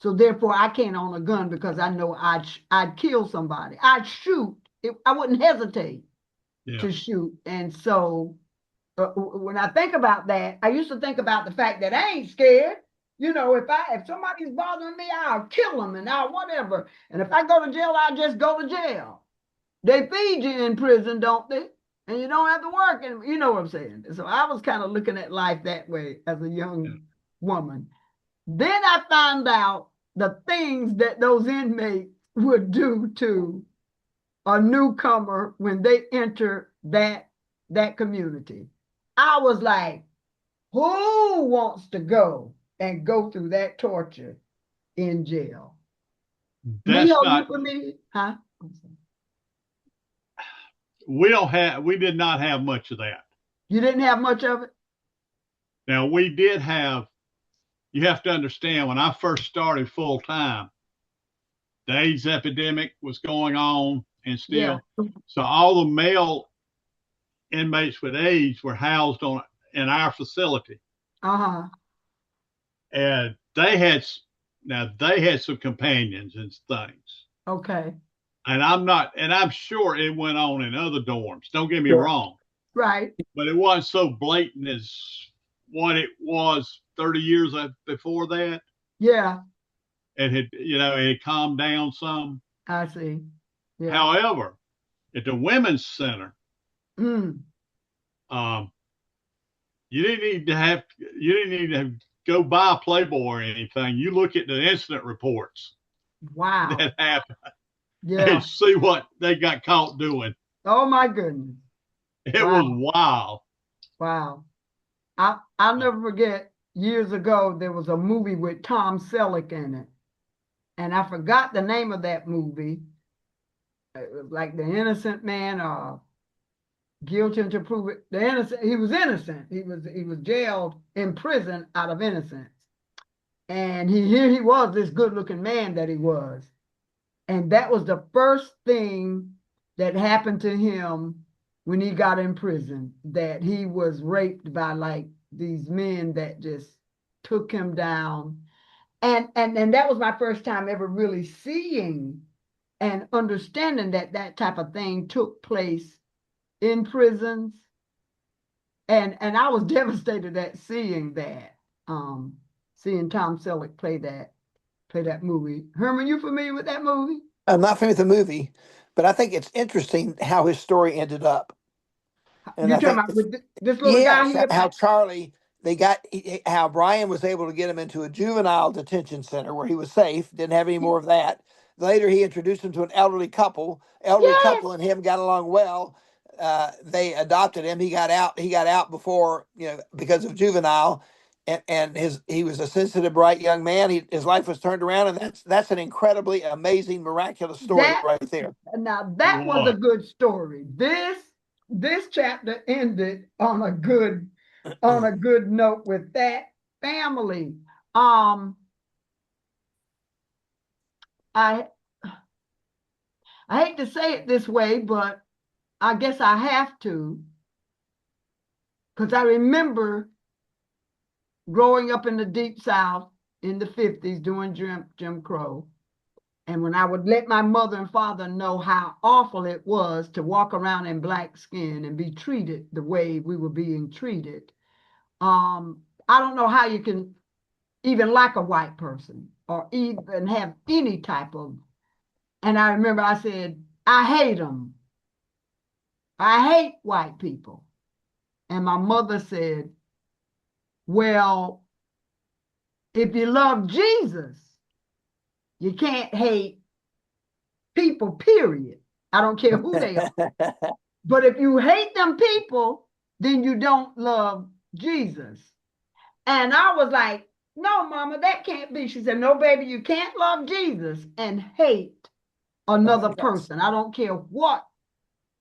So therefore, I can't own a gun because I know I'd kill somebody. I'd shoot. I wouldn't hesitate to shoot. And so when I think about that, I used to think about the fact that I ain't scared. You know, if somebody's bothering me, I'll kill them and I'll whatever. And if I go to jail, I'll just go to jail. They feed you in prison, don't they? And you don't have to work. And you know what I'm saying? So I was kind of looking at life that way as a young woman. Then I found out the things that those inmates would do to a newcomer when they enter that community. I was like, who wants to go and go through that torture in jail? That's Miho, not. you familiar? Huh? We did not have much of that. You didn't have much of it? Now we did have. You have to understand, when I first started full time, the AIDS epidemic was going on, and still, so all the male inmates with AIDS were housed in our facility. And they had some companions and things. Okay. And I'm sure it went on in other dorms. Don't get me wrong. Right. But it wasn't so blatant as what it was 30 years before that. Yeah, It had, it had calmed down some. I see. Yeah. However, at the Women's Center, Mm. um, you didn't need to go buy Playboy or anything. You look at the incident reports Wow. that happened Yeah. and see what they got caught doing. Oh my goodness. It Wow. was wild. Wow. I'll never forget, years ago there was a movie with Tom Selleck in it. And I forgot the name of that movie. It was like The Innocent Man or Guilty Until Proven the Innocent. He was innocent. He was jailed in prison out of innocence. And here he was, this good-looking man that he was. And that was the first thing that happened to him when he got in prison, that he was raped by like these men that just took him down. And that was my first time ever really seeing and understanding that that type of thing took place in prisons. And I was devastated at seeing that, seeing Tom Selleck play that movie. Herman, you familiar with that movie? I'm not familiar with the movie, but I think it's interesting how his story ended up. And You I talking think about with this little guy yes, here? how Charlie, how Bryan was able to get him into a juvenile detention center where he was safe, didn't have any more of that. Later, he introduced him to an elderly couple. Yes. And him got along well. They adopted him. He got out. He got out before, because of juvenile, and he was a sensitive, bright young man. His life was turned around, and that's an incredibly amazing, miraculous story That right there. now that was a good story. This chapter ended on a good note with that family. I hate to say it this way, but I guess I have to, because I remember growing up in the Deep South in the 50s doing Jim Crow. And when I would let my mother and father know how awful it was to walk around in black skin and be treated the way we were being treated, I don't know how you can even like a white person or even have any type of. And I remember I said, I hate them. I hate white people. And my mother said, well, if you love Jesus, you can't hate people, period. I don't care who they are. But if you hate them people, then you don't love Jesus. And I was like, no, Mama, that can't be. She said, no, baby, you can't love Jesus and hate another person. I don't care what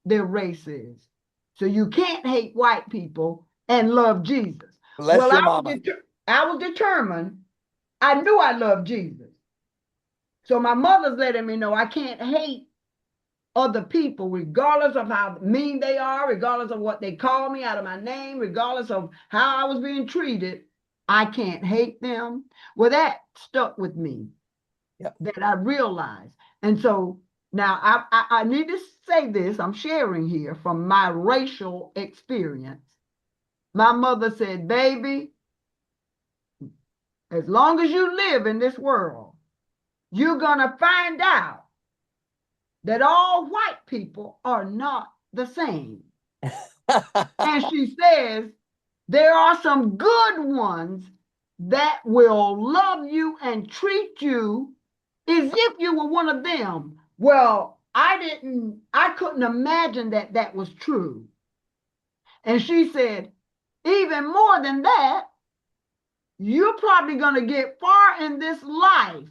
their race is. So you can't hate white people and love Jesus. Bless your mama. I was determined. I knew I loved Jesus. So my mother's letting me know I can't hate other people, regardless of how mean they are, regardless of what they call me out of my name, regardless of how I was being treated. I can't hate them. Well, that stuck with me. Yep. That I realized. And so now I need to say this, I'm sharing here from my racial experience. My mother said, baby, as long as you live in this world, you're going to find out that all white people are not the same. And she says, there are some good ones that will love you and treat you as if you were one of them. Well, I couldn't imagine that that was true. And she said, even more than that, you're probably going to get far in this life,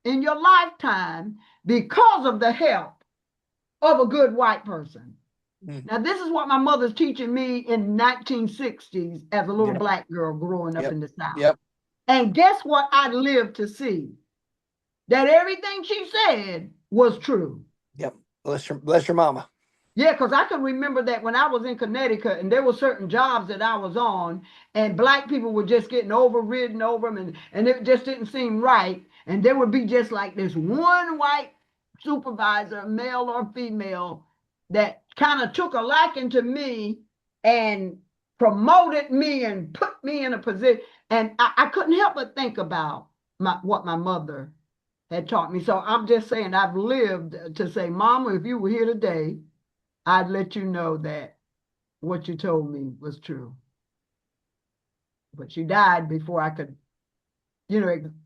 in your lifetime, because of the help of a good white person. Mm. Now, this is what my mother's teaching me in 1960s as a little black girl growing up in the South. Yep. And guess what I lived to see? That everything she said was true. Yep. Bless your mama. Yeah, because I can remember that when I was in Connecticut and there were certain jobs that I was on and black people were just getting overridden over them and it just didn't seem right. And there would be just like this one white supervisor, male or female, that kind of took a liking to me and promoted me and put me in a position. And I couldn't help but think about what my mother had taught me. So I'm just saying I've lived to say, Mama, if you were here today, I'd let you know that what you told me was true. But she died before I could,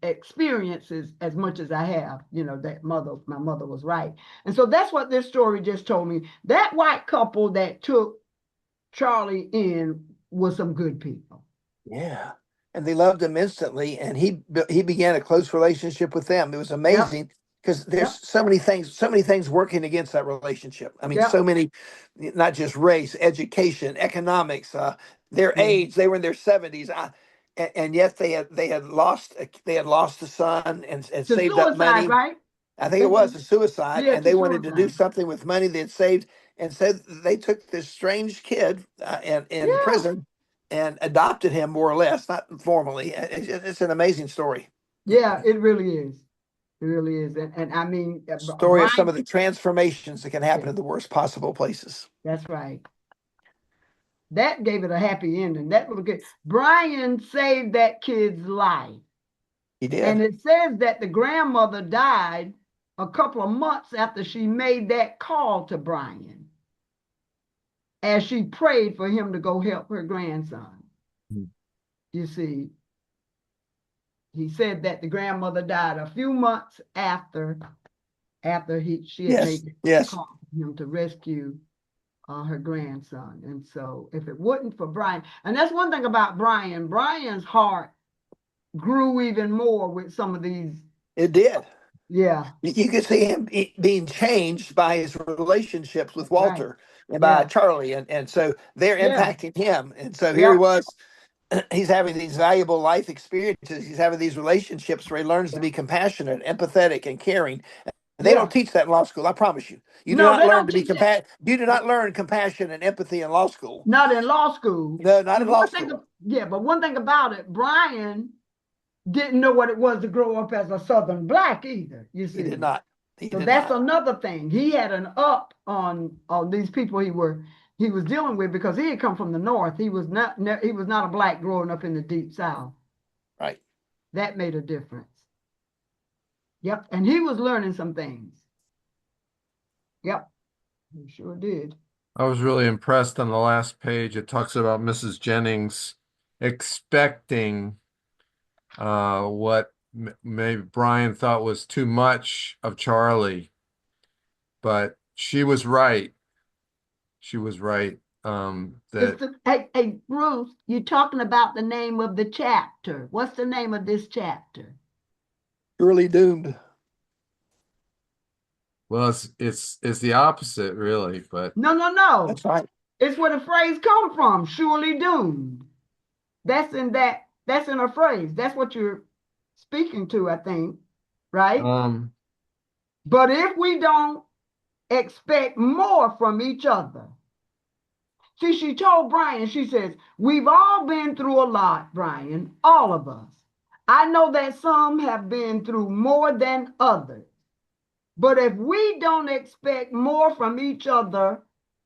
experience as much as I have, that my mother was right. And so that's what this story just told me. That white couple that took Charlie in was some good people. Yeah. And they loved him instantly, and he began a close relationship with them. It was amazing because there's so many things working against that relationship. I mean, so many, not just race, education, economics, their age. They were in their 70s, and yet they had lost a son and To saved up suicide, money. right? I think it was a suicide, Yeah, and to they wanted to do suicide. something with money they had saved, and so they took this strange kid in prison and adopted him, more or less, not formally. It's an amazing story. Yeah, it really is. It really is. And I mean, Story of some Bryan, of the transformations that can happen in the worst possible places. that's right. That gave it a happy ending. That little kid, Bryan saved that kid's life. He did. And it says that the grandmother died a couple of months after she made that call to Bryan, as she prayed for him to go help her grandson. You see, he said that the grandmother died a few months after she had made the call for him to rescue her grandson. And so if it wasn't for Bryan, and that's one thing about Bryan's heart grew even more with some of these. It did. Yeah. You could see him being changed by his relationships with Walter and by Charlie. And so they're impacting him. And so here he was, he's having these valuable life experiences. He's having these relationships where he learns to be compassionate, empathetic, and caring. And they don't teach that in law school. I promise you. You do not learn to be You do not learn compassion and empathy in law school. Not in law school. No, not in law school. But one thing about it, Bryan didn't know what it was to grow up as a Southern Black either. You see, he did not. So that's another thing. He had an up on these people he was dealing with, because he had come from the North. He was not a Black growing up in the Deep South. Right. That made a difference. Yep. And he was learning some things. Yep. He sure did. I was really impressed on the last page. It talks about Mrs. Jennings expecting what maybe Bryan thought was too much of Charlie, but she was right. She was right. Hey, Bruce, you're talking about the name of the chapter. What's the name of this chapter? Surely Doomed. Well, it's the opposite, really, but no. That's right. It's where the phrase come from, surely doomed. That's in a phrase. That's what you're speaking to, I think, right? But if we don't expect more from each other. See, she told Bryan, she says, we've all been through a lot, Bryan, all of us. I know that some have been through more than others. But if we don't expect more from each other,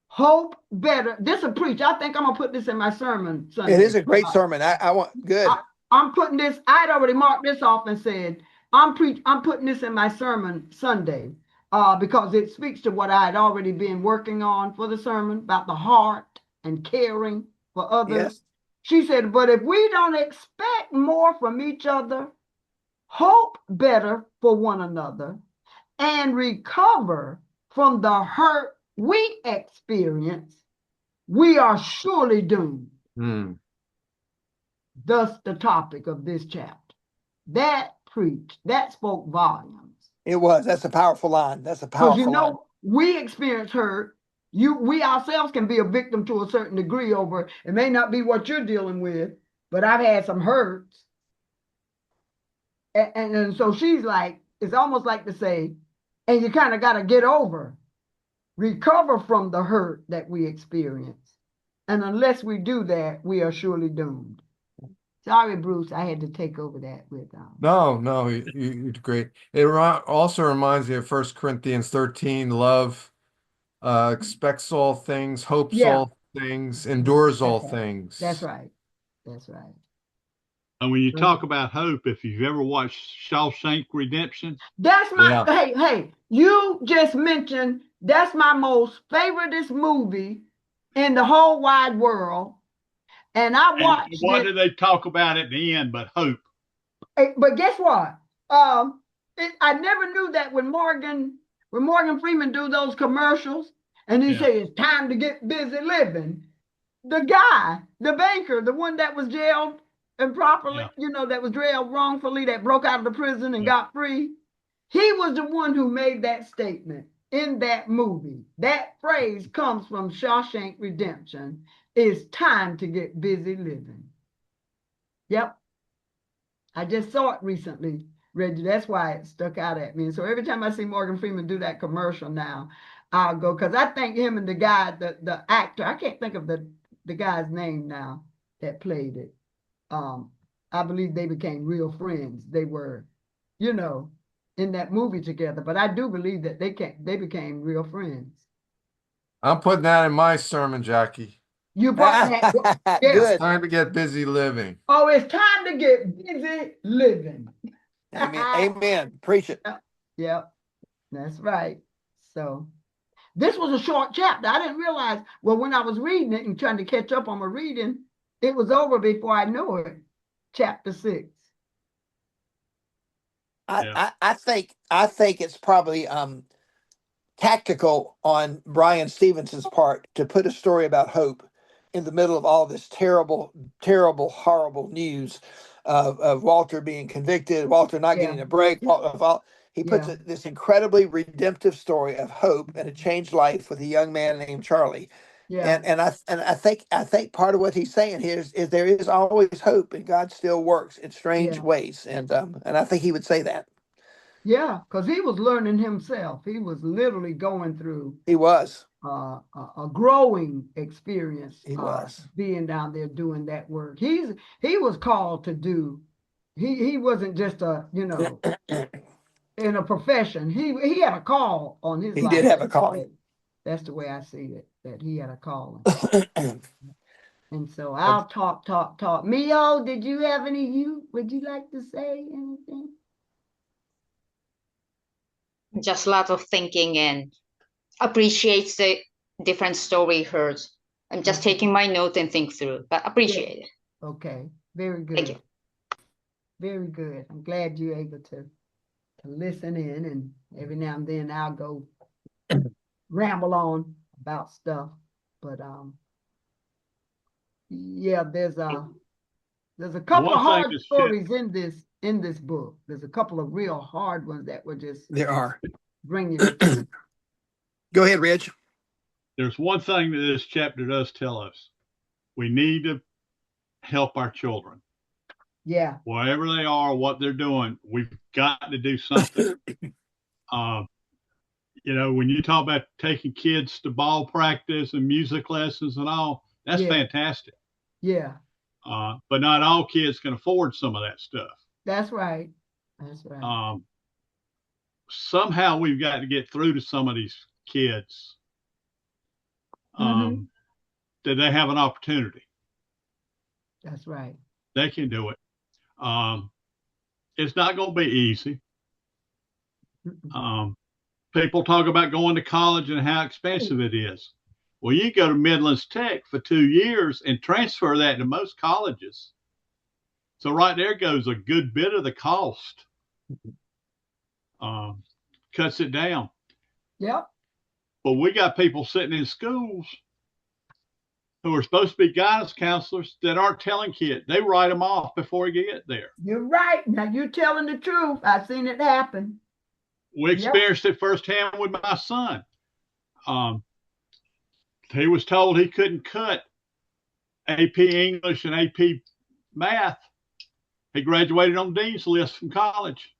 hope better. This will preach. I think I'm going to put this in my sermon Sunday. It is a great sermon. I want, good. I'm putting this, I'd already marked this off and said, I'm putting this in my sermon Sunday because it speaks to what I had already been working on for the sermon about the heart and caring for others. Yes. She said, but if we don't expect more from each other, hope better for one another, and recover from the hurt we experience, we are surely doomed. Thus the topic of this chapter. That preached, that spoke volumes. It was. That's a powerful line. That's a powerful line. We experience hurt. We ourselves can be a victim to a certain degree over, it may not be what you're dealing with, but I've had some hurts. And so she's like, it's almost like to say, and you kind of got to get over, recover from the hurt that we experience. And unless we do that, we are surely doomed. Sorry, Bruce, I had to take over that with No, you're great. It also reminds me of 1 Corinthians 13, love expects all things, hopes all things, endures all things. That's right. That's right. And when you talk about hope, if you've ever watched Shawshank Redemption, That's my hey, you just mentioned that's my most favoriteest movie in the whole wide world. And I and watched what it. do they talk about at the end but hope? But guess what? I never knew that when Morgan Freeman do those commercials and he say it's time to get busy living, the guy, the banker, the one that was jailed improperly, that was jailed wrongfully, that broke out of the prison and got free, he was the one who made that statement in that movie. That phrase comes from Shawshank Redemption. It's time to get busy living. Yep. I just saw it recently, Reggie. That's why it stuck out at me. And so every time I see Morgan Freeman do that commercial now, I'll go, because I think him and the guy, the actor, I can't think of the guy's name now that played it. I believe they became real friends. They were, in that movie together. But I do believe that they became real friends. I'm putting that in my sermon, Jackie. You brought that. Yeah. Good. It's time to get busy living. Oh, it's time to get busy living. Amen. Amen. Preach it. Yep. That's right. So this was a short chapter. I didn't realize, well, when I was reading it and trying to catch up on my reading, it was over before I knew it. Chapter 6. I think it's probably tactical on Bryan Stevenson's part to put a story about hope in the middle of all this terrible, horrible news of Walter being convicted, Walter not getting a break. He puts this incredibly redemptive story of hope and a changed life with a young man named Charlie. Yeah. And I think part of what he's saying here is there is always hope, and God still works in strange ways. And I think he would say that. Yeah, because he was learning himself. He was literally going through. He was a growing experience. He was being down there doing that work. He was called to do. He wasn't just a in a profession. He had a call on his life. He did have a calling. That's the way I see it. That he had a calling. And so I'll talk. Mio, did you have would you like to say anything? Just a lot of thinking and appreciates the different story heard. I'm just taking my note and think through, but appreciate it. Okay, very good. Thank you. Very good. I'm glad you're able to listen in, and every now and then I'll go ramble on about stuff. But yeah, there's a couple of hard stories in this book. There's a couple of real hard ones that were just bring you. Go ahead, Rich. There's one thing that this chapter does tell us. We need to help our children. Yeah. Wherever they are, what they're doing, we've got to do something. When you talk about taking kids to ball practice and music lessons and all, that's fantastic. Yeah. But not all kids can afford some of that stuff. That's right. That's right. Somehow we've got to get through to some of these kids that they have an opportunity. That's right. They can do it. It's not going to be easy. People talk about going to college and how expensive it is. Well, you go to Midlands Tech for 2 years and transfer that to most colleges. So right there goes a good bit of the cost. Cuts it down. Yep. But we got people sitting in schools who are supposed to be guidance counselors that aren't telling kids. They write them off before you get there. You're right. Now you're telling the truth. I've seen it happen. We experienced it firsthand with my son. He was told he couldn't cut AP English and AP Math. He graduated on Dean's List from college.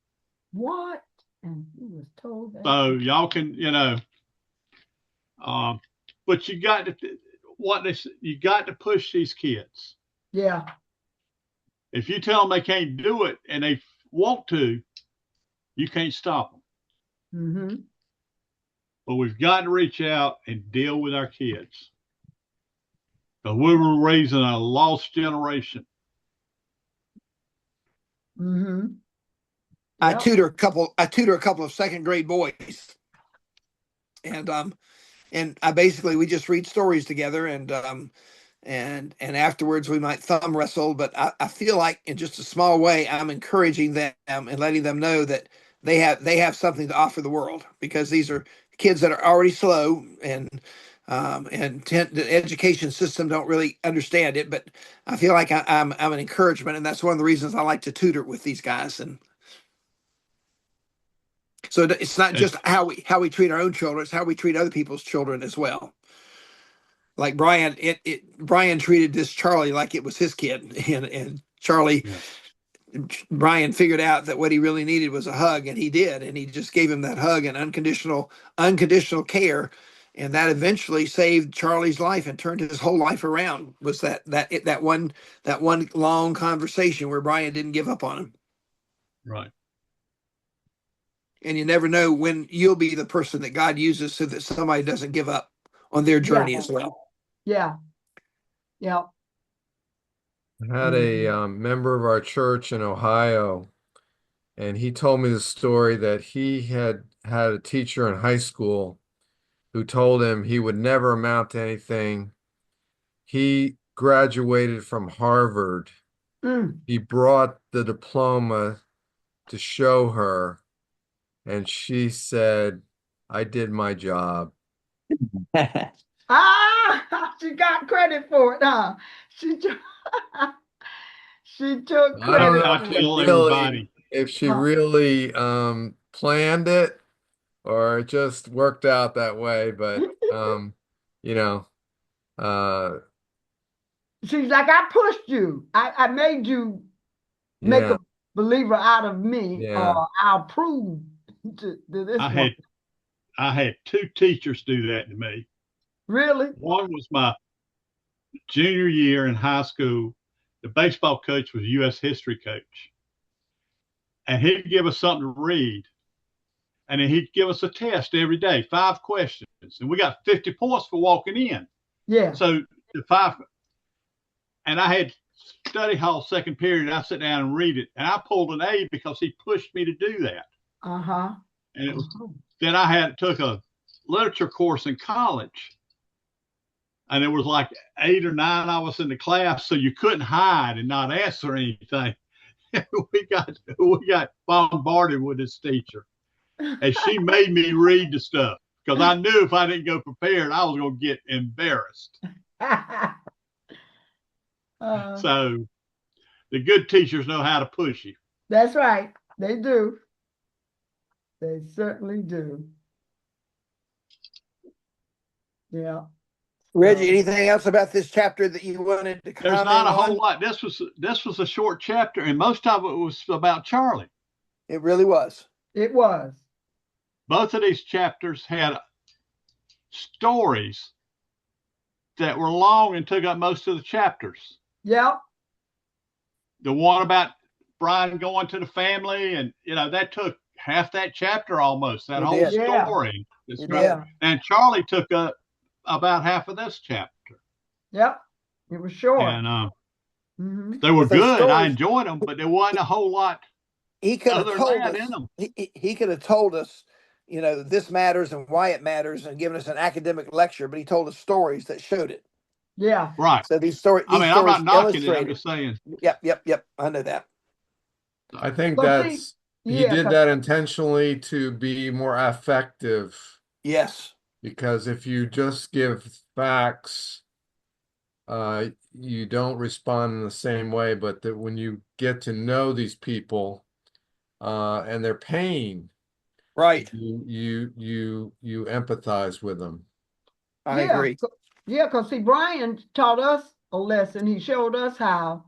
What? And he was told that. So y'all can, but you got to push these kids. Yeah. If you tell them they can't do it and they want to, you can't stop them. Mm-hmm. But we've got to reach out and deal with our kids. Because we were raising a lost generation. Mm-hmm. I Yep. tutor a couple of second grade boys, and I basically we just read stories together, and afterwards we might thumb wrestle. But I feel like in just a small way I'm encouraging them and letting them know that they have something to offer the world, because these are kids that are already slow, and the education system don't really understand it. But I feel like I'm an encouragement, and that's one of the reasons I like to tutor with these guys. And so it's not just how we treat our own children; it's how we treat other people's children as well. Like Bryan, Bryan treated this Charlie like it was his kid, and Charlie, Yeah. Bryan figured out that what he really needed was a hug, and he did, and he just gave him that hug and unconditional care, and that eventually saved Charlie's life and turned his whole life around. Was that one long conversation where Bryan didn't give up on him. Right. And you never know when you'll be the person that God uses so that somebody doesn't give up on their journey as well. Yeah. Yeah. I had a member of our church in Ohio, and he told me the story that he had a teacher in high school who told him he would never amount to anything. He graduated from Harvard. Mm. He brought the diploma to show her, and she said, "I did my job." She got credit for it, huh? She took, she took I don't credit know I if for she tell it. everybody. really planned it or it just worked out that way, but you know, uh She's like, I pushed you. I made you make yeah, a believer out of me, yeah. or I'll prove to this I one. had two teachers do that to me. Really? One was my junior year in high school. The baseball coach was a U.S. history coach, and he'd give us something to read, and then he'd give us a test every day, 5 questions, and we got 50 points for walking in. Yeah. So the 5, and I had study hall second period. And I sit down and read it, and I pulled an A because he pushed me to do that. Uh-huh. And it was then I took a literature course in college, and there was like 8 or 9 of us in the class, so you couldn't hide and not answer anything. we got bombarded with this teacher, and she made me read the stuff because I knew if I didn't go prepared, I was going to get embarrassed. So the good teachers know how to push you. That's right. They do. They certainly do. Yeah. Reggie, anything else about this chapter that you wanted to comment There's not a whole on? lot. This was a short chapter, and most of it was about Charlie. It really was. It was. Both of these chapters had stories that were long and took up most of the chapters. Yep. The one about Bryan going to the family, and that took half that chapter almost. That whole story. Yeah. And Charlie took up about half of this chapter. Yep. It was short. And Mhm. they were But those good. I stories- enjoyed them, but there wasn't a whole lot He could have other told than that us. in them. He could have told us, this matters and why it matters, and given us an academic lecture. But he told us stories that showed it. Yeah. Right. So these stories. I mean, I'm not knocking it. I'm just saying. Yep. I know that. I think Well, that's see, he did that intentionally to be more effective, Yes. because if you just give facts, you don't respond in the same way. But that when you get to know these people, and their pain, Right. you empathize with them. I agree. Yeah, because see, Bryan taught us a lesson. He showed us how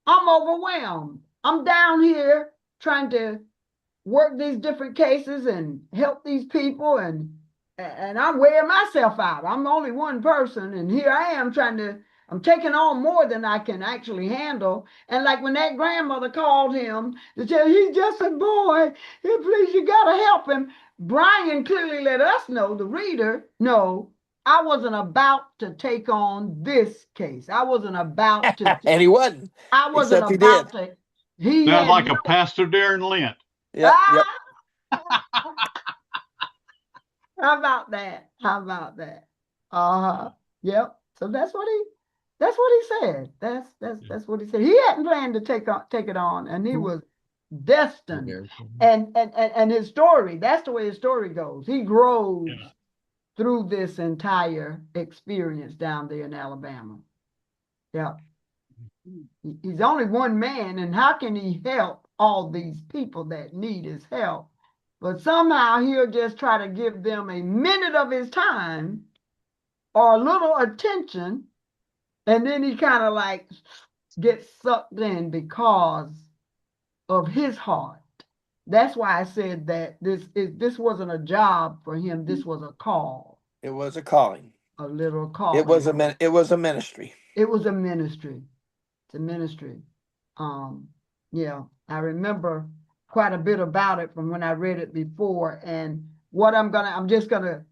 I'm overwhelmed. I'm down here trying to work these different cases and help these people, and I'm wearing myself out. I'm only one person, and here I am I'm taking on more than I can actually handle. And like when that grandmother called him to tell he's just a boy, please, you gotta help him. Bryan clearly let us know, the reader, no, I wasn't about to take on this case. I wasn't about to. And he wasn't. I wasn't Except he about did. to He Sounds had like no, a pastor during Lent. Yep, yep. How about that? How about that? Uh-huh. Yep. So that's what he said. That's what he said. He hadn't planned to take it on, and he was destined. And his story, that's the way his story goes. He grows Yeah. through this entire experience down there in Alabama. Yeah. He's only one man, and how can he help all these people that need his help? But somehow he'll just try to give them a minute of his time or a little attention, and then he kind of like gets sucked in because of his heart. That's why I said that this wasn't a job for him. This was a call, It was a calling. a little calling. It was a ministry. It was a ministry. It's a ministry. Yeah, I remember quite a bit about it from when I read it before. And what I'm just gonna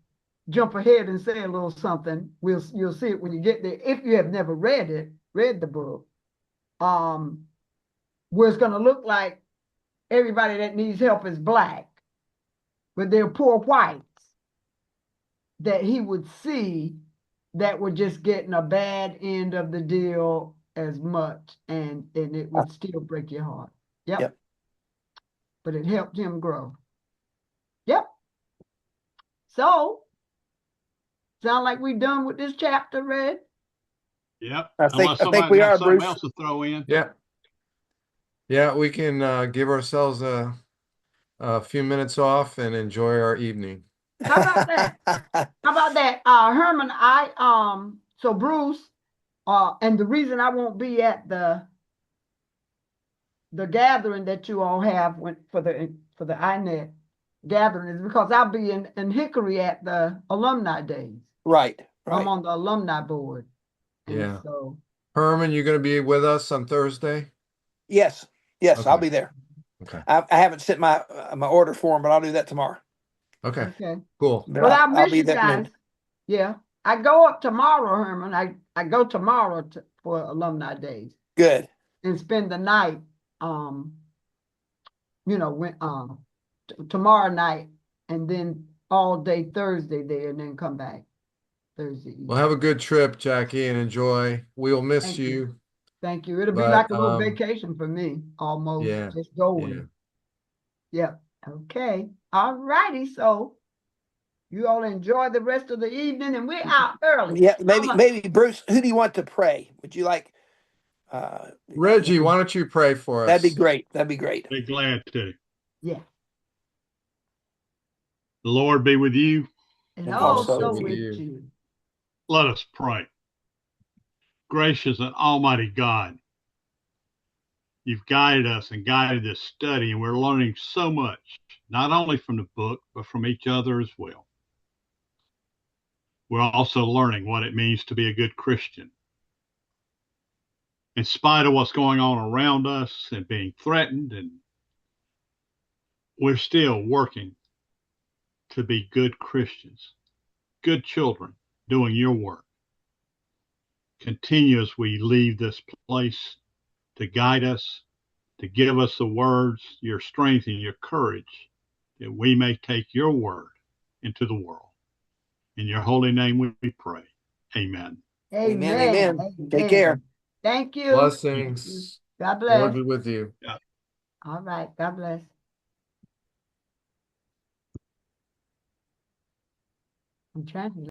jump ahead and say a little something. You'll see it when you get there. If you have never read the book, where it's gonna look like everybody that needs help is black, but they're poor whites that he would see that were just getting a bad end of the deal as much, and it would still break your heart. Yep. But it helped him grow. Yep. So, sound like we're done with this chapter, Red? Yep. I think Unless somebody we has are, something Bruce. else to throw in. Yeah. Yeah, we can give ourselves a few minutes off and enjoy our evening. How about that? How about that? Herman, so Bruce, and the reason I won't be at the gathering that you all have for the iNet gathering is because I'll be in Hickory at the alumni days. Right. I'm on the alumni board. And Yeah. so Herman, you're going to be with us on Thursday? Yes, Okay. I'll be there. Okay. I haven't sent my order form, but I'll do that tomorrow. Okay. Okay. Cool. But Well, I'll I'll miss be you there. guys. Yeah. I go up tomorrow, Herman. I go tomorrow for alumni days Good. and spend the night, tomorrow night, and then all day Thursday there, and then come back Thursday evening. Well, have a good trip, Jackie, and enjoy. We'll miss Thank you. Thank you. It'll be But, like a little vacation for me, almost. yeah, Just going. Yeah. Okay. All righty. So you all enjoy the rest of the evening, and we're out early. Yeah, maybe Bruce, who do you want to pray? Would you like Reggie, why don't you pray for us? That'd be great. That'd be great. Be glad to. Yeah. The Lord be with you. And also also with with you. you. Let us pray. Gracious and almighty God, you've guided us and guided this study, and we're learning so much, not only from the book, but from each other as well. We're also learning what it means to be a good Christian. In spite of what's going on around us and being threatened, and we're still working to be good Christians, good children, doing your work. Continue as we leave this place to guide us, to give us the words, your strength and your courage, that we may take your word into the world. In your holy name we pray. Amen. Amen. Amen. Take care. Thank you. Blessings. God Lord bless. be with you. All right. God bless. I'm trying to